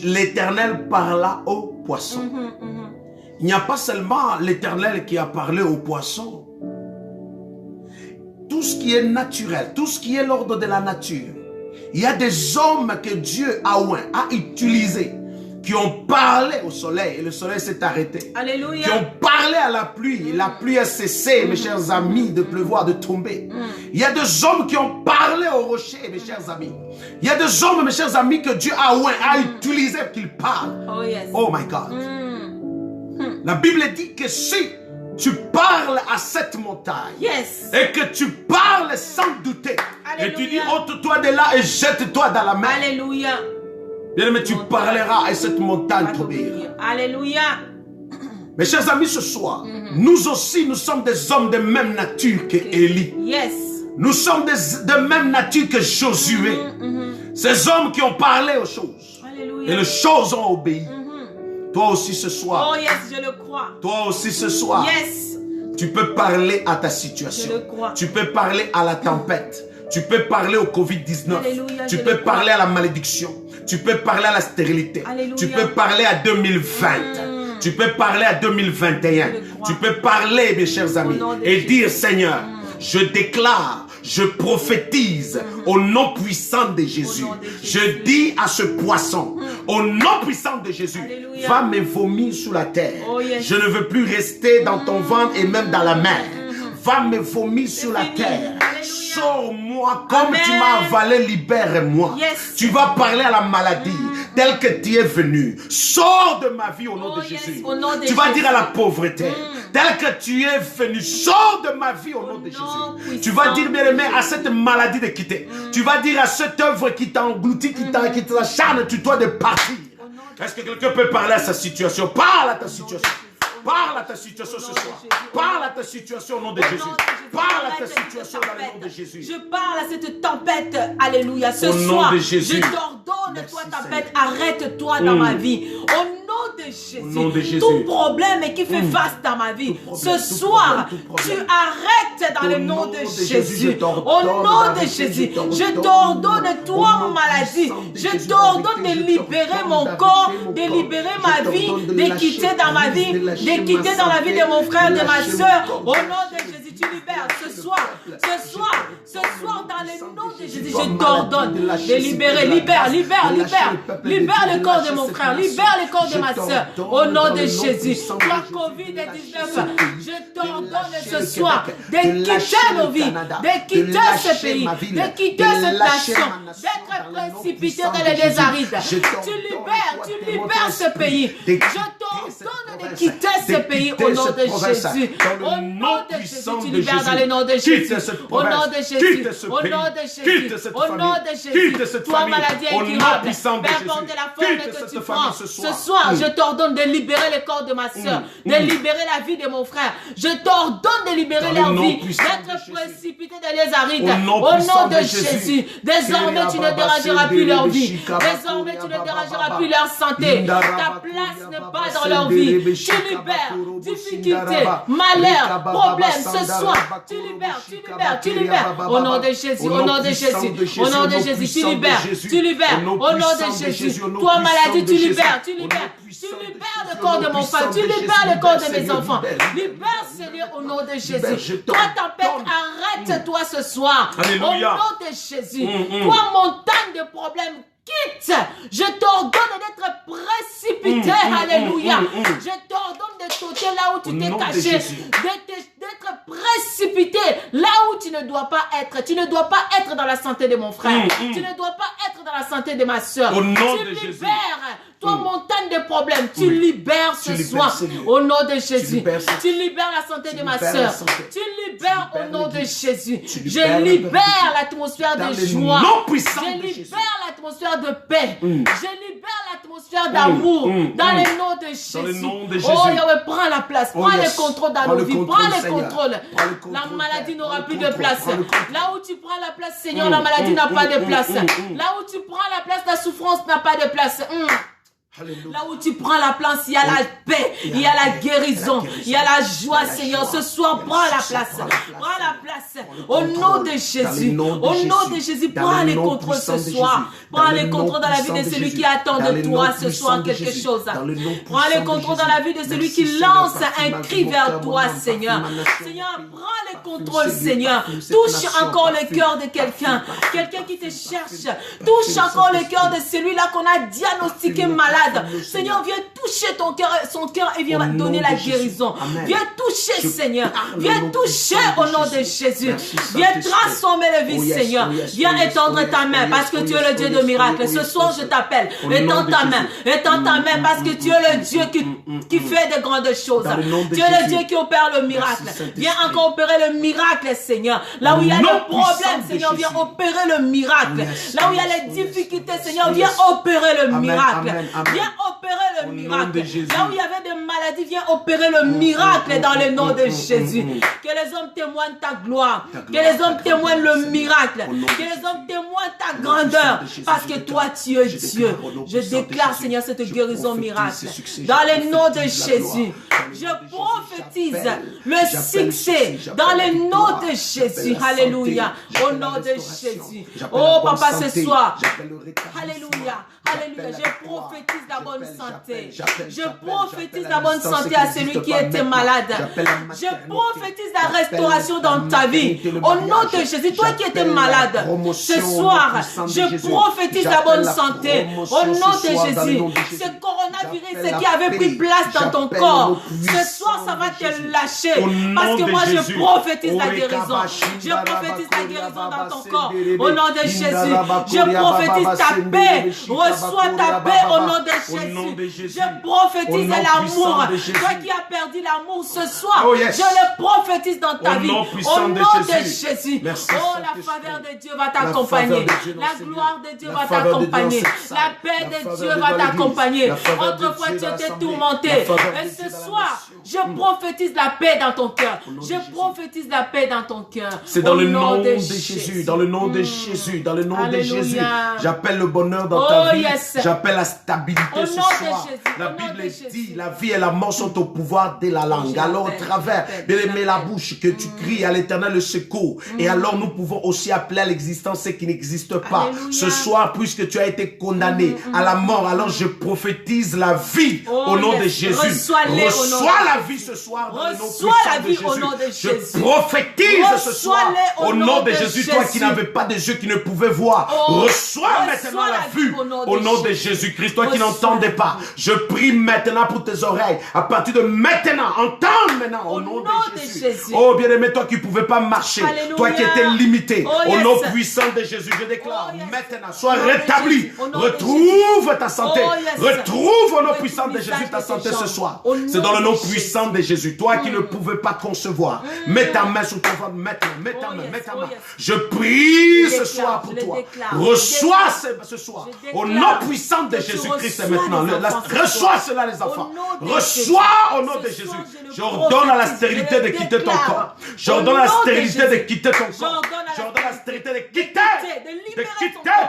l'Éternel parla aux poissons. Il n'y a pas seulement l'Éternel qui a parlé aux poissons. Tout ce qui est naturel, tout ce qui est l'ordre de la nature, il y a des hommes que Dieu a utilisés, qui ont parlé au soleil et le soleil s'est arrêté. Alléluia. Qui ont parlé à la pluie et la pluie a cessé, mes chers amis, de pleuvoir, de tomber. Il y a des hommes qui ont parlé au rocher, mes chers amis. Il y a des hommes, mes chers amis, que Dieu a utilisés pour qu'ils parlent. Oh, yes. Oh my God. La Bible dit que si tu parles à cette montagne, et que tu parles sans douter, et tu dis ôte-toi de là et jette-toi dans la mer. Alléluia. Bien aimé, tu parleras à cette montagne t'obéira. Alléluia. Mes chers amis, ce soir, nous aussi, nous sommes des hommes de même nature que Élie. Yes. Nous sommes de même nature que Josué. Ces hommes qui ont parlé aux choses. Alléluia. Et les choses ont obéi. Toi aussi ce soir. Oh yes, je le crois. Toi aussi ce soir. Yes. Tu peux parler à ta situation. Je le crois. Tu peux parler à la tempête. Tu peux parler au Covid-19. Tu peux parler à la malédiction. Tu peux parler à la stérilité. Alléluia. Tu peux parler à 2020. Tu peux parler à 2021. Tu peux parler, mes chers amis, et dire, Seigneur, je déclare, je prophétise au nom puissant de Jésus. Je dis à ce poisson, au nom puissant de Jésus, Alléluia. Va me vomir sous la terre. Oh, yes. Je ne veux plus rester dans ton ventre et même dans la mer. Va me vomir sur la terre. Sors-moi comme Amen. tu m'as avalé, libère-moi. Yes. Tu vas parler à la maladie telle que tu es venu. Sors de ma vie au nom de Jésus. Au nom de tu vas Jésus. dire à la pauvreté telle que tu es venu. Sors de ma vie au nom de Jésus. Tu vas dire, bien aimé, à cette maladie de quitter. Tu vas dire à cette œuvre qui t'a englouti, qui t'acharne, tu dois de partir. Est-ce que quelqu'un peut parler à sa situation? Parle à ta situation. Parle à ta situation ce soir. Parle à ta situation au nom de Jésus. Parle à ta situation dans le nom de Jésus. Je parle à cette tempête. Alléluia. Ce Au nom soir, de Jésus. je t'ordonne, toi tempête, arrête-toi dans ma vie. Au nom de Jésus. Au nom de Jésus. Tout problème qui fait face dans ma vie. Ce soir, tu arrêtes dans le nom de Jésus. Au nom de Jésus. Je t'ordonne, toi, maladie. Je t'ordonne de libérer mon corps, de libérer ma vie, de quitter dans ma vie, de quitter dans la vie de mon frère, de ma soeur. Au nom de Jésus, tu libères ce soir, dans le nom de Jésus, je t'ordonne de libérer. Libère le corps de mon frère, libère le corps de ma soeur. Au nom de Jésus, la COVID-19, je t'ordonne ce soir de quitter nos vies, de quitter ce pays, de quitter cette nation, d'être précipité dans les désarides. Tu libères ce pays. Je t'ordonne de quitter ce pays au nom de Jésus. Au nom de Jésus, tu libères dans le nom de Jésus. Au nom de Jésus. Au nom de Jésus. Au nom de Jésus. Toi, maladie incurable, peu importe la forme que tu prends, ce soir, je t'ordonne de libérer le corps de ma soeur, de libérer la vie de mon frère. Je t'ordonne de libérer leur vie, d'être précipité dans les arides. Au nom de Jésus. Désormais, tu ne dérangeras plus leur vie. Désormais, tu ne dérangeras plus leur santé. Ta place n'est pas dans leur vie. Tu libères difficulté, malheur, problème. Ce soir, tu libères. Au nom de Jésus, au nom de Jésus, au nom de Jésus, tu libères. Au nom de Jésus, toi maladie, tu libères. Tu libères le corps de mon frère, tu libères le corps de mes enfants. Libère, Seigneur, au nom de Jésus. Toi, tempête, arrête-toi ce soir. Au nom de Jésus. Toi, montagne de problèmes, quitte. Je t'ordonne d'être précipité. Alléluia. Je t'ordonne de sauter là où tu t'es caché. D'être précipité là où tu ne dois pas être. Tu ne dois pas être dans la santé de mon frère. Tu ne dois pas être dans la santé de ma soeur. Au nom Tu de Jésus. libères toi, montagne de problèmes, tu libères ce soir au nom de Jésus. Tu libères la santé de ma soeur. Tu libères au nom de Jésus. Je libère l'atmosphère de joie. Je libère l'atmosphère de paix. Je libère l'atmosphère d'amour dans le nom de Jésus. Oh Yahweh, prends la place. Prends le contrôle dans nos vies. Prends le contrôle. La maladie n'aura plus de place. Là où tu prends la place, Seigneur, la maladie n'a pas de place. Là où tu prends la place, la souffrance n'a pas de place. Là où tu prends la place, il y a la paix, il y a la guérison, il y a la joie, Seigneur. Ce soir, prends la place. Prends la place. Au nom de Jésus. Au nom de Jésus, prends les contrôles ce soir. Prends les contrôles dans la vie de celui qui attend de toi ce soir quelque chose. Prends les contrôles dans la vie de celui qui lance un cri vers toi, Seigneur. Seigneur, prends les contrôles, Seigneur. Touche encore le cœur de quelqu'un. Quelqu'un qui te cherche. Touche encore le cœur de celui-là qu'on a diagnostiqué malade. Seigneur, viens toucher son cœur et viens donner la guérison. Viens toucher, Seigneur. Viens toucher au nom de Jésus. Viens transformer la vie, Seigneur. Viens étendre ta main parce que tu es le Dieu de miracles. Ce soir, je t'appelle. Étends ta main. Étends ta main parce que tu es le Dieu qui fait de grandes choses. Tu es le Dieu qui opère le miracle. Viens encore opérer le miracle, Seigneur. Là où il y a le problème, Seigneur, viens opérer le miracle. Là où il y a les difficultés, Seigneur, viens opérer le miracle. Viens opérer le miracle. Là où il y avait des maladies, viens opérer le miracle dans le nom de Jésus. Que les hommes témoignent ta gloire. Que les hommes témoignent le miracle. Que les hommes témoignent ta grandeur. Parce que toi, tu es Dieu. Je déclare, Seigneur, cette guérison miracle. Dans le nom de Jésus. Je prophétise le succès dans le nom de Jésus. Alléluia. Au nom de Jésus. Oh, Papa, ce soir. Alléluia. Alléluia. Je prophétise la bonne santé. Je prophétise la bonne santé à celui qui était malade. Je prophétise la restauration dans ta vie. Au nom de Jésus, toi qui étais malade, ce soir, je prophétise la bonne santé. Au nom de Jésus, ce coronavirus qui avait pris place dans ton corps, ce soir, ça va te lâcher. Parce que moi, je prophétise la guérison. Je prophétise la guérison dans ton corps. Au nom de Jésus, je prophétise ta paix. Reçois ta paix au nom de Jésus. Je prophétise l'amour. Toi qui as perdu l'amour ce soir, je le prophétise dans ta vie. Au nom de Jésus. Oh, la faveur de Dieu va t'accompagner. La gloire de Dieu va t'accompagner. La paix de Dieu va t'accompagner. Autrefois, tu étais tourmenté. Et ce soir, je prophétise la paix dans ton cœur. Je prophétise la paix dans ton cœur. C'est dans le nom de Jésus. Dans le nom de Jésus. Dans le nom de Jésus. J'appelle le bonheur dans ta vie. J'appelle la stabilité ce soir. La Bible dit, la vie et la mort sont au pouvoir de la langue. Alors au travers, bien aimé, la bouche que tu cries à l'Éternel le secours. Et alors nous pouvons aussi appeler à l'existence ce qui n'existe pas. Ce soir, puisque tu as été condamné à la mort, alors je prophétise la vie au nom de Jésus. Reçois la vie ce soir dans le nom puissant de Jésus. Je prophétise ce soir au nom de Jésus. Toi qui n'avais pas des yeux qui ne pouvaient voir, reçois maintenant la vue au nom de Jésus-Christ. Toi qui n'entendais pas, je prie maintenant pour tes oreilles. À partir de maintenant, entends maintenant au nom de Jésus. Oh bien-aimé, toi qui ne pouvais pas marcher, toi qui étais limité, au nom puissant de Jésus, je déclare maintenant, sois rétabli, retrouve ta santé, retrouve au nom puissant de Jésus ta santé ce soir. C'est dans le nom puissant de Jésus. Toi qui ne pouvais pas concevoir, mets ta main sur ton ventre maintenant, mets ta main, mets ta main. Je prie ce soir pour toi. Reçois ce soir au nom puissant de Jésus-Christ maintenant. Reçois cela les enfants. Reçois au nom de Jésus. J'ordonne à la stérilité de quitter ton corps. J'ordonne à la stérilité de quitter ton corps. J'ordonne à la stérilité de quitter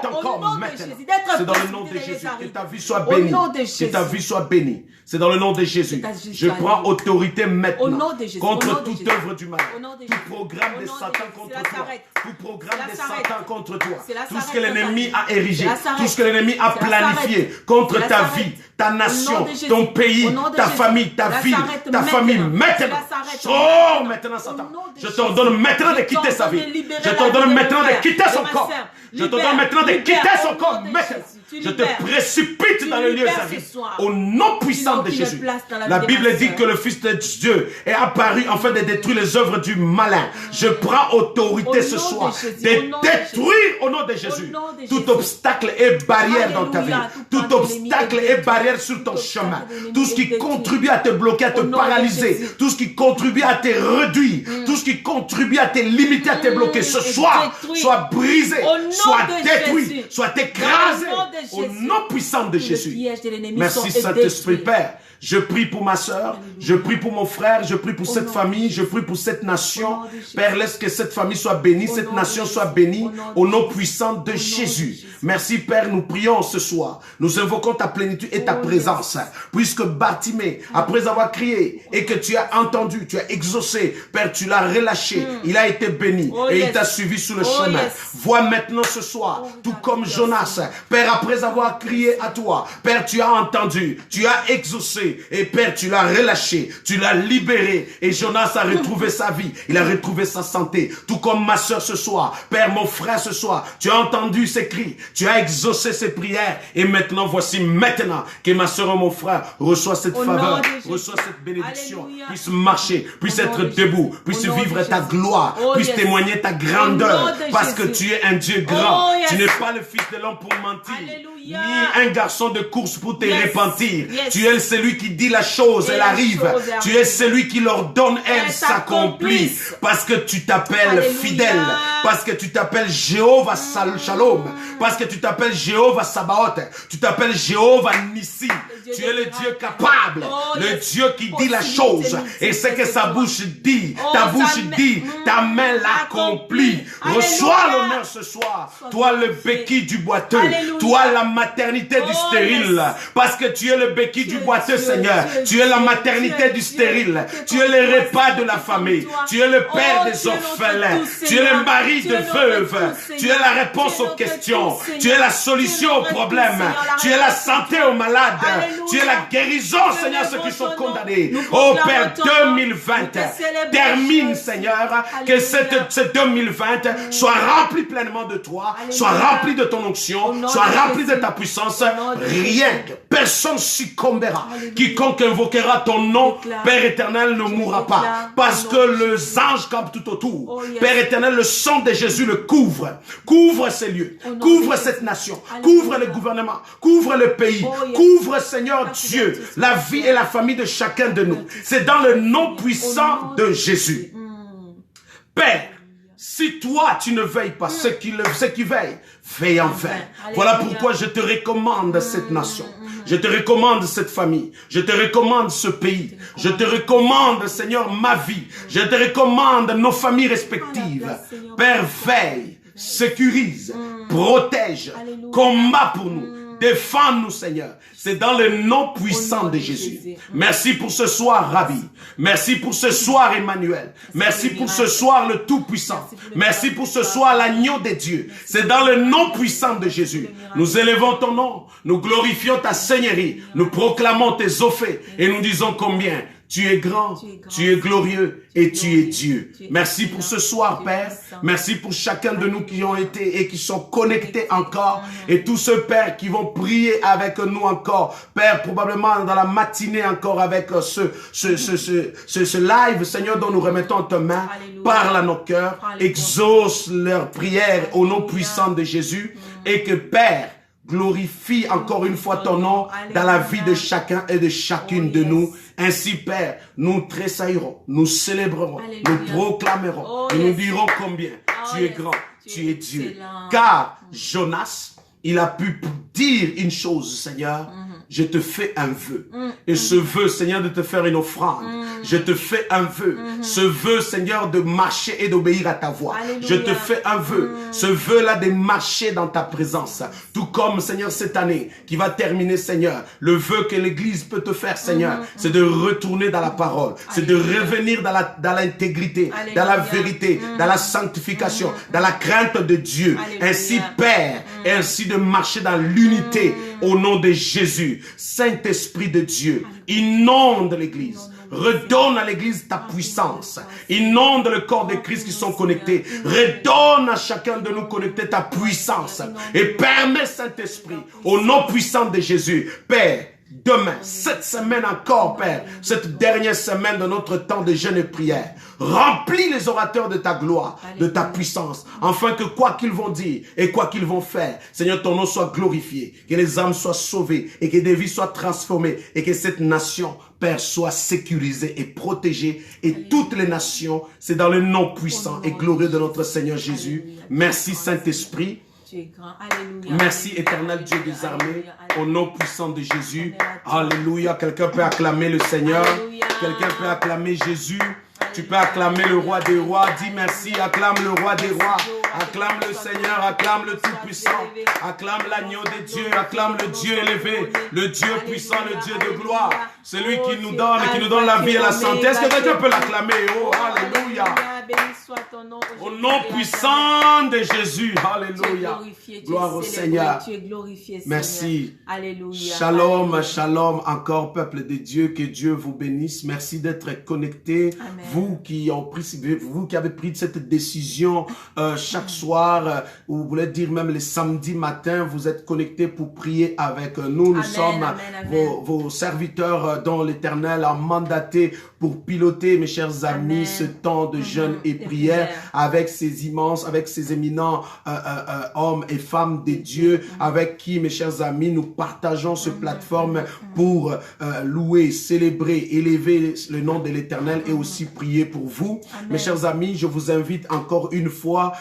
ton corps maintenant. C'est dans le nom de Jésus. Que ta vie soit bénie. Que ta vie soit bénie. C'est dans le nom de Jésus. Je prends autorité maintenant contre toute œuvre du mal. Tout programme de Satan contre toi. Tout programme de Satan contre toi. Tout ce que l'ennemi a érigé. Tout ce que l'ennemi a planifié contre ta vie, ta nation, ton pays, ta famille, ta ville, ta famille. Maintenant. Sors maintenant Satan. Je t'ordonne maintenant de quitter sa vie. Je t'ordonne maintenant de quitter son corps. Je t'ordonne maintenant maintenant de quitter son corps maintenant. Je te précipite dans le lieu saint. Au nom puissant de Jésus. La Bible dit que le Fils de Dieu est apparu afin de détruire les œuvres du malin. Je prends autorité ce soir de détruire au nom de Jésus tout obstacle et barrière dans ta vie. Tout obstacle et barrière sur ton chemin. Tout ce qui contribue à te bloquer, à te paralyser. Tout ce qui contribue à te réduire. Tout ce qui contribue à te limiter, à te bloquer. Ce soir, soit brisé, soit détruit, soit écrasé. Au nom puissant de Jésus. Merci Saint-Esprit Père. Je prie pour ma soeur, je prie pour mon frère, je prie pour cette famille, je prie pour cette nation. Père, laisse que cette famille soit bénie, cette nation soit bénie, au nom puissant de Jésus. Merci Père, nous prions ce soir. Nous invoquons ta plénitude et ta présence. Puisque Bartimée, après avoir crié et que tu as entendu, tu as exaucé, Père, tu l'as relâché, il a été béni et il t'a suivi sur le chemin. Vois maintenant ce soir, tout comme Jonas, Père, après avoir crié à toi, Père, tu as entendu, tu as exaucé, et Père, tu l'as relâché, tu l'as libéré, et Jonas a retrouvé sa vie, il a retrouvé sa santé, tout comme ma soeur ce soir, Père, mon frère ce soir, tu as entendu ses cris, tu as exaucé ses prières, et maintenant, voici maintenant que ma soeur et mon frère reçoivent cette faveur, reçoivent cette bénédiction, puissent marcher, puissent être debout, puissent vivre ta gloire, puissent témoigner ta grandeur, parce que tu es un Dieu grand, tu n'es pas le Fils de l'homme pour mentir, ni un garçon de course pour te repentir, tu es celui qui dit la chose, elle arrive. Tu es celui qui l'ordonne, elle s'accomplit. Parce que tu t'appelles fidèle. Parce que tu t'appelles Jéhovah Shalom. Parce que tu t'appelles Jéhovah Sabaoth. Tu t'appelles Jéhovah Nissi. Tu es le Dieu capable. Le Dieu qui dit la chose. Et ce que sa bouche dit, ta bouche dit, ta main l'accomplit. Reçois l'honneur ce soir. Toi le béquille du boiteux. Toi la maternité du stérile. Parce que tu es le béquille du boiteux, Seigneur. Tu es la maternité du stérile. Tu es le repas de la famille. Tu es le père des orphelins. Tu es le mari de veuves. Tu es la réponse aux questions. Tu es la solution aux problèmes. Tu es la santé aux malades. Tu es la guérison, Seigneur, ceux qui sont condamnés. Oh Père, 2020 termine, Seigneur, que cette 2020 soit rempli pleinement de toi, soit rempli de ton onction, soit rempli de ta puissance. Rien, personne succombera. Quiconque invoquera ton nom, Père éternel, ne mourra pas. Parce que les anges campent tout autour. Père éternel, le sang de Jésus le couvre. Couvre ces lieux. Couvre cette nation. Couvre le gouvernement. Couvre le pays. Couvre, Seigneur Dieu, la vie et la famille de chacun de nous. C'est dans le nom puissant de Jésus. Père, si toi tu ne veilles pas, ceux qui veillent, veillent en vain. Voilà pourquoi je te recommande cette nation. Je te recommande cette famille. Je te recommande ce pays. Je te recommande, Seigneur, ma vie. Je te recommande nos familles respectives. Père, veille, sécurise, protège, combat pour nous. Défends-nous, Seigneur. C'est dans le nom puissant de Jésus. Merci pour ce soir, Rabbi. Merci pour ce soir, Emmanuel. Merci pour ce soir, le Tout-Puissant. Merci pour ce soir, l'agneau de Dieu. C'est dans le nom puissant de Jésus. Nous élevons ton nom. Nous glorifions ta Seigneurie. Nous proclamons tes offres et nous disons combien tu es grand, tu es glorieux et tu es Dieu. Merci pour ce soir, Père. Merci pour chacun de nous qui ont été et qui sont connectés encore. Et tous ceux, Père, qui vont prier avec nous encore. Père, probablement dans la matinée encore avec ce live, Seigneur, dont nous remettons en ta main. Parle à nos cœurs. Exauce leurs prières au nom puissant de Jésus. Et que, Père, glorifie encore une fois ton nom dans la vie de chacun et de chacune de nous. Ainsi, Père, nous tressaillerons, nous célébrerons, nous proclamerons et nous dirons combien tu es grand, tu es Dieu. Car Jonas, il a pu dire une chose, Seigneur, je te fais un vœu. Et ce vœu, Seigneur, de te faire une offrande. Je te fais un vœu. Ce vœu, Seigneur, de marcher et d'obéir à ta voix. Alléluia. Je te fais un vœu. Ce vœu-là de marcher dans ta présence. Tout comme, Seigneur, cette année qui va terminer, Seigneur, le vœu que l'Église peut te faire, Seigneur, c'est de retourner dans la parole. C'est de revenir dans l'intégrité, dans la vérité, dans la sanctification, dans la crainte de Dieu. Alléluia. Ainsi, Père, et ainsi de marcher dans l'unité au nom de Jésus. Saint-Esprit de Dieu, inonde l'Église. Redonne à l'église ta puissance. Inonde le corps de Christ qui sont connectés. Redonne à chacun de nous connectés ta puissance. Et permets, Saint-Esprit, au nom puissant de Jésus, Père, demain, cette semaine encore, Père, cette dernière semaine de notre temps de jeûne et prière, remplis les orateurs de ta gloire, de ta puissance, afin que quoi qu'ils vont dire et quoi qu'ils vont faire, Seigneur, ton nom soit glorifié, que les âmes soient sauvées et que des vies soient transformées et que cette nation, Père, soit sécurisée et protégée, et toutes les nations, c'est dans le nom puissant et glorieux de notre Seigneur Jésus. Merci Saint-Esprit. Merci éternel Dieu des armées, au nom puissant de Jésus. Alléluia. Quelqu'un peut acclamer le Seigneur. Quelqu'un peut acclamer Jésus. Tu peux acclamer le roi des rois. Dis merci. Acclame le roi des rois. Acclame le Seigneur. Acclame le Tout-Puissant. Acclame l'agneau de Dieu. Acclame le Dieu élevé. Le Dieu puissant, le Dieu de gloire. Celui qui nous donne la vie et la santé. Est-ce que quelqu'un peut l'acclamer? Oh, alléluia. Au nom puissant de Jésus. Alléluia. Gloire au Seigneur. Merci. Alléluia. Shalom, shalom encore, peuple de Dieu. Que Dieu vous bénisse. Merci d'être connectés. Vous qui avez pris cette décision chaque soir, ou vous voulez dire même les samedis matins, vous êtes connectés pour prier avec nous. Nous sommes vos serviteurs dont l'Éternel a mandaté pour piloter, mes chers amis, ce temps de jeûne et prière avec ces éminents hommes et femmes de Dieu, avec qui, mes chers amis, nous partageons ce plateforme pour louer, célébrer, élever le nom de l'Éternel et aussi prier pour vous. Amen. Mes chers amis, je vous invite encore une fois,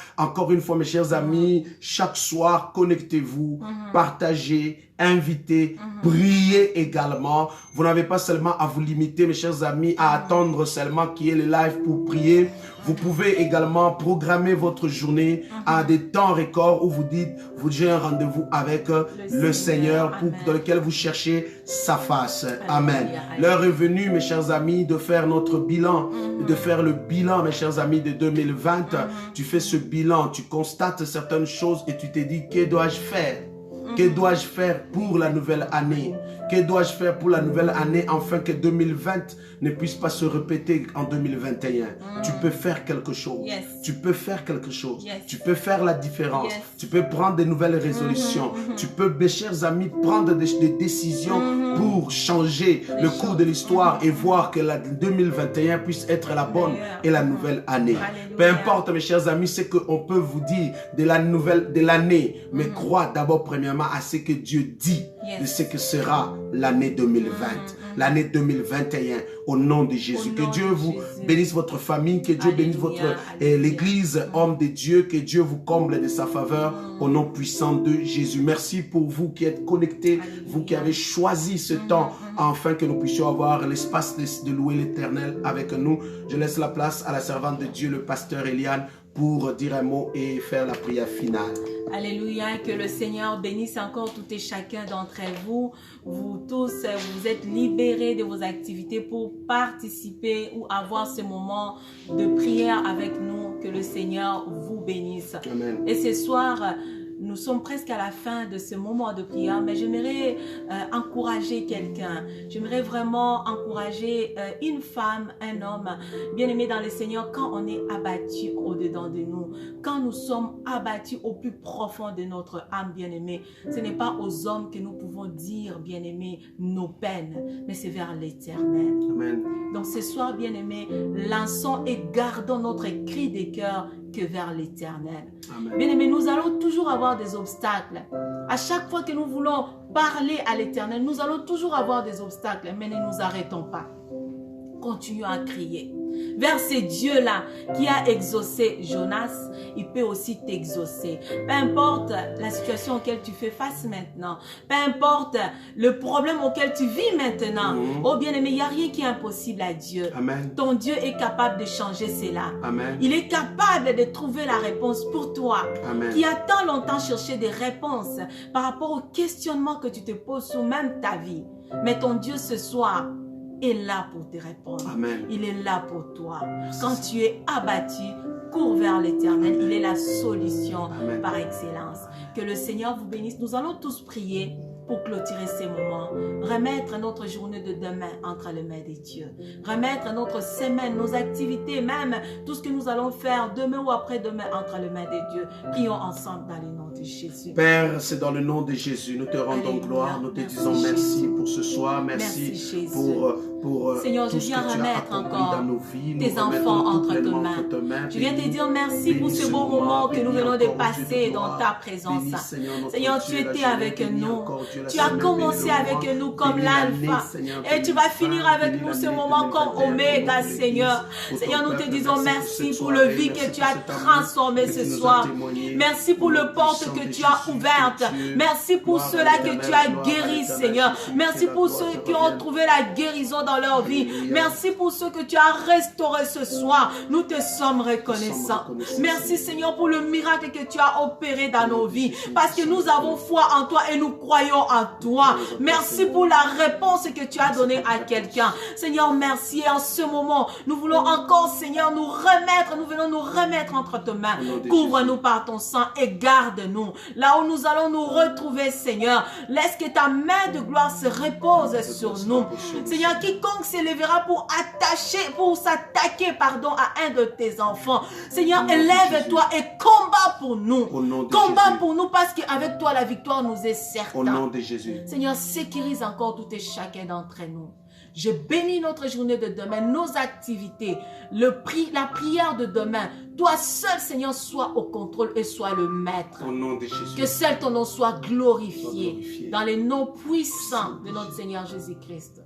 mes chers amis, chaque soir, connectez-vous, partagez, invitez, priez également. Vous n'avez pas seulement à vous limiter, mes chers amis, à attendre seulement qu'il y ait le live pour prier. Vous pouvez également programmer votre journée à des temps records où vous dites, j'ai un rendez-vous avec le Seigneur dans lequel vous cherchez sa face. Amen. L'heure est venue, mes chers amis, de faire notre bilan, de faire le bilan, mes chers amis, de 2020. Tu fais ce bilan, tu constates certaines choses et tu te dis, que dois-je faire? Que dois-je faire pour la nouvelle année? Que dois-je faire pour la nouvelle année afin que 2020 ne puisse pas se répéter en 2021? Tu peux faire quelque chose. Tu peux faire quelque chose. Tu peux faire la différence. Tu peux prendre de nouvelles résolutions. Tu peux, mes chers amis, prendre des décisions pour changer le cours de l'histoire et voir que la 2021 puisse être la bonne et la nouvelle année. Peu importe, mes chers amis, ce qu'on peut vous dire de l'année, mais crois d'abord premièrement à ce que Dieu dit de ce que sera l'année 2020, l'année 2021, au nom de Jésus. Que Dieu vous bénisse votre famille, que Dieu bénisse l'église, homme de Dieu, que Dieu vous comble de sa faveur, au nom puissant de Jésus. Merci pour vous qui êtes connectés, vous qui avez choisi ce temps, afin que nous puissions avoir l'espace de louer l'Éternel avec nous. Je laisse la place à la servante de Dieu, le pasteur Eliane, pour dire un mot et faire la prière finale. Alléluia, que le Seigneur bénisse encore tout et chacun d'entre vous. Vous tous, vous êtes libérés de vos activités pour participer ou avoir ce moment de prière avec nous. Que le Seigneur vous bénisse. Amen. Et ce soir, nous sommes presque à la fin de ce moment de prière, mais j'aimerais encourager quelqu'un. J'aimerais vraiment encourager une femme, un homme, bien-aimé dans le Seigneur, quand on est abattu au-dedans de nous, quand nous sommes abattus au plus profond de notre âme, bien-aimé. Ce n'est pas aux hommes que nous pouvons dire, bien-aimé, nos peines, mais c'est vers l'Éternel. Amen. Donc ce soir, bien-aimé, lançons et gardons notre cri de cœur que vers l'Éternel. Bien-aimés, nous allons toujours avoir des obstacles. À chaque fois que nous voulons parler à l'Éternel, nous allons toujours avoir des obstacles, mais ne nous arrêtons pas. Continuons à crier. Vers ce Dieu-là qui a exaucé Jonas, il peut aussi t'exaucer. Peu importe la situation auquel tu fais face maintenant, peu importe le problème auquel tu vis maintenant, oh bien-aimé, il n'y a rien qui est impossible à Dieu. Amen. Ton Dieu est capable de changer cela. Amen. Il est capable de trouver la réponse pour toi. Amen. Qui a tant longtemps cherché des réponses par rapport aux questionnements que tu te poses sur même ta vie. Mais ton Dieu ce soir est là pour te répondre. Amen. Il est là pour toi. Quand tu es abattu, cours vers l'Éternel. Il est la solution. Amen. Par excellence. Que le Seigneur vous bénisse. Nous allons tous prier pour clôturer ces moments. Remettre notre journée de demain entre les mains de Dieu. Remettre notre semaine, nos activités, même tout ce que nous allons faire demain ou après-demain entre les mains de Dieu. Prions ensemble dans le nom de Jésus. Père, c'est dans le nom de Jésus. Nous te rendons gloire. Nous te disons merci pour ce soir. Merci pour Seigneur, tout je viens ce que tu as remettre accompli encore dans nos vies. tes enfants entre tes mains. Je viens te dire merci pour ce beau moment que nous venons de passer dans ta présence. Seigneur, tu étais avec nous. Tu as commencé avec nous comme l'alpha. Et tu vas finir avec nous ce moment comme Oméga, Seigneur. Seigneur, nous te disons merci pour le vie que tu as transformé ce soir. Merci pour le porte que tu as ouverte. Merci pour ceux-là que tu as guéris, Seigneur. Merci pour ceux qui ont trouvé la guérison dans leur vie. Merci pour ceux que tu as restaurés ce soir. Nous te sommes reconnaissants. Merci, Seigneur, pour le miracle que tu as opéré dans nos vies. Parce que nous avons foi en toi et nous croyons en toi. Merci pour la réponse que tu as donnée à quelqu'un. Seigneur, merci. Et en ce moment, nous voulons encore, Seigneur, nous venons nous remettre entre tes mains. Couvre-nous par ton sang et garde-nous. Là où nous allons nous retrouver, Seigneur, laisse que ta main de gloire se repose sur nous. Seigneur, quiconque s'élèvera pour s'attaquer, à un de tes enfants. Seigneur, élève-toi et combat pour nous. Combat pour nous parce qu'avec toi, la victoire nous est certaine. Au nom de Jésus. Seigneur, sécurise encore tout et chacun d'entre nous. Je bénis notre journée de demain, nos activités, la prière de demain. Toi seul, Seigneur, sois au contrôle et sois le maître. Au nom de Jésus. Que seul ton nom soit glorifié dans les noms puissants de notre Seigneur Jésus-Christ.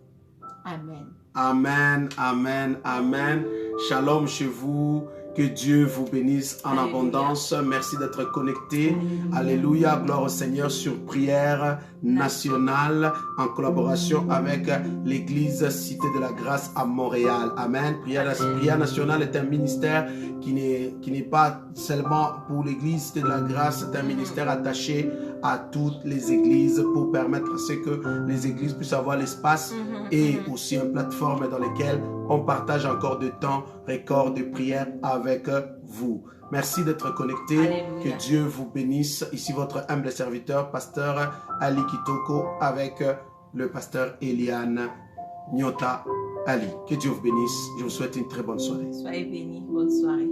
Amen. Amen, amen, amen. Shalom chez vous. Que Dieu vous bénisse en abondance. Merci d'être connecté. Alléluia. Gloire au Seigneur sur Prière Nationale en collaboration avec l'Église Cité de la Grâce à Montréal. Amen. Prière Nationale est un ministère qui n'est pas seulement pour l'Église Cité de la Grâce. C'est un ministère attaché à toutes les églises pour permettre à ce que les églises puissent avoir l'espace et aussi une plateforme dans laquelle on partage encore de temps record de prière avec vous. Merci d'être connecté. Alléluia. Que Dieu vous bénisse. Ici votre humble serviteur, pasteur Ali Kitoko, avec le pasteur Eliane Nyota Ali. Que Dieu vous bénisse. Je vous souhaite une très bonne soirée. Soyez bénis. Bonne soirée.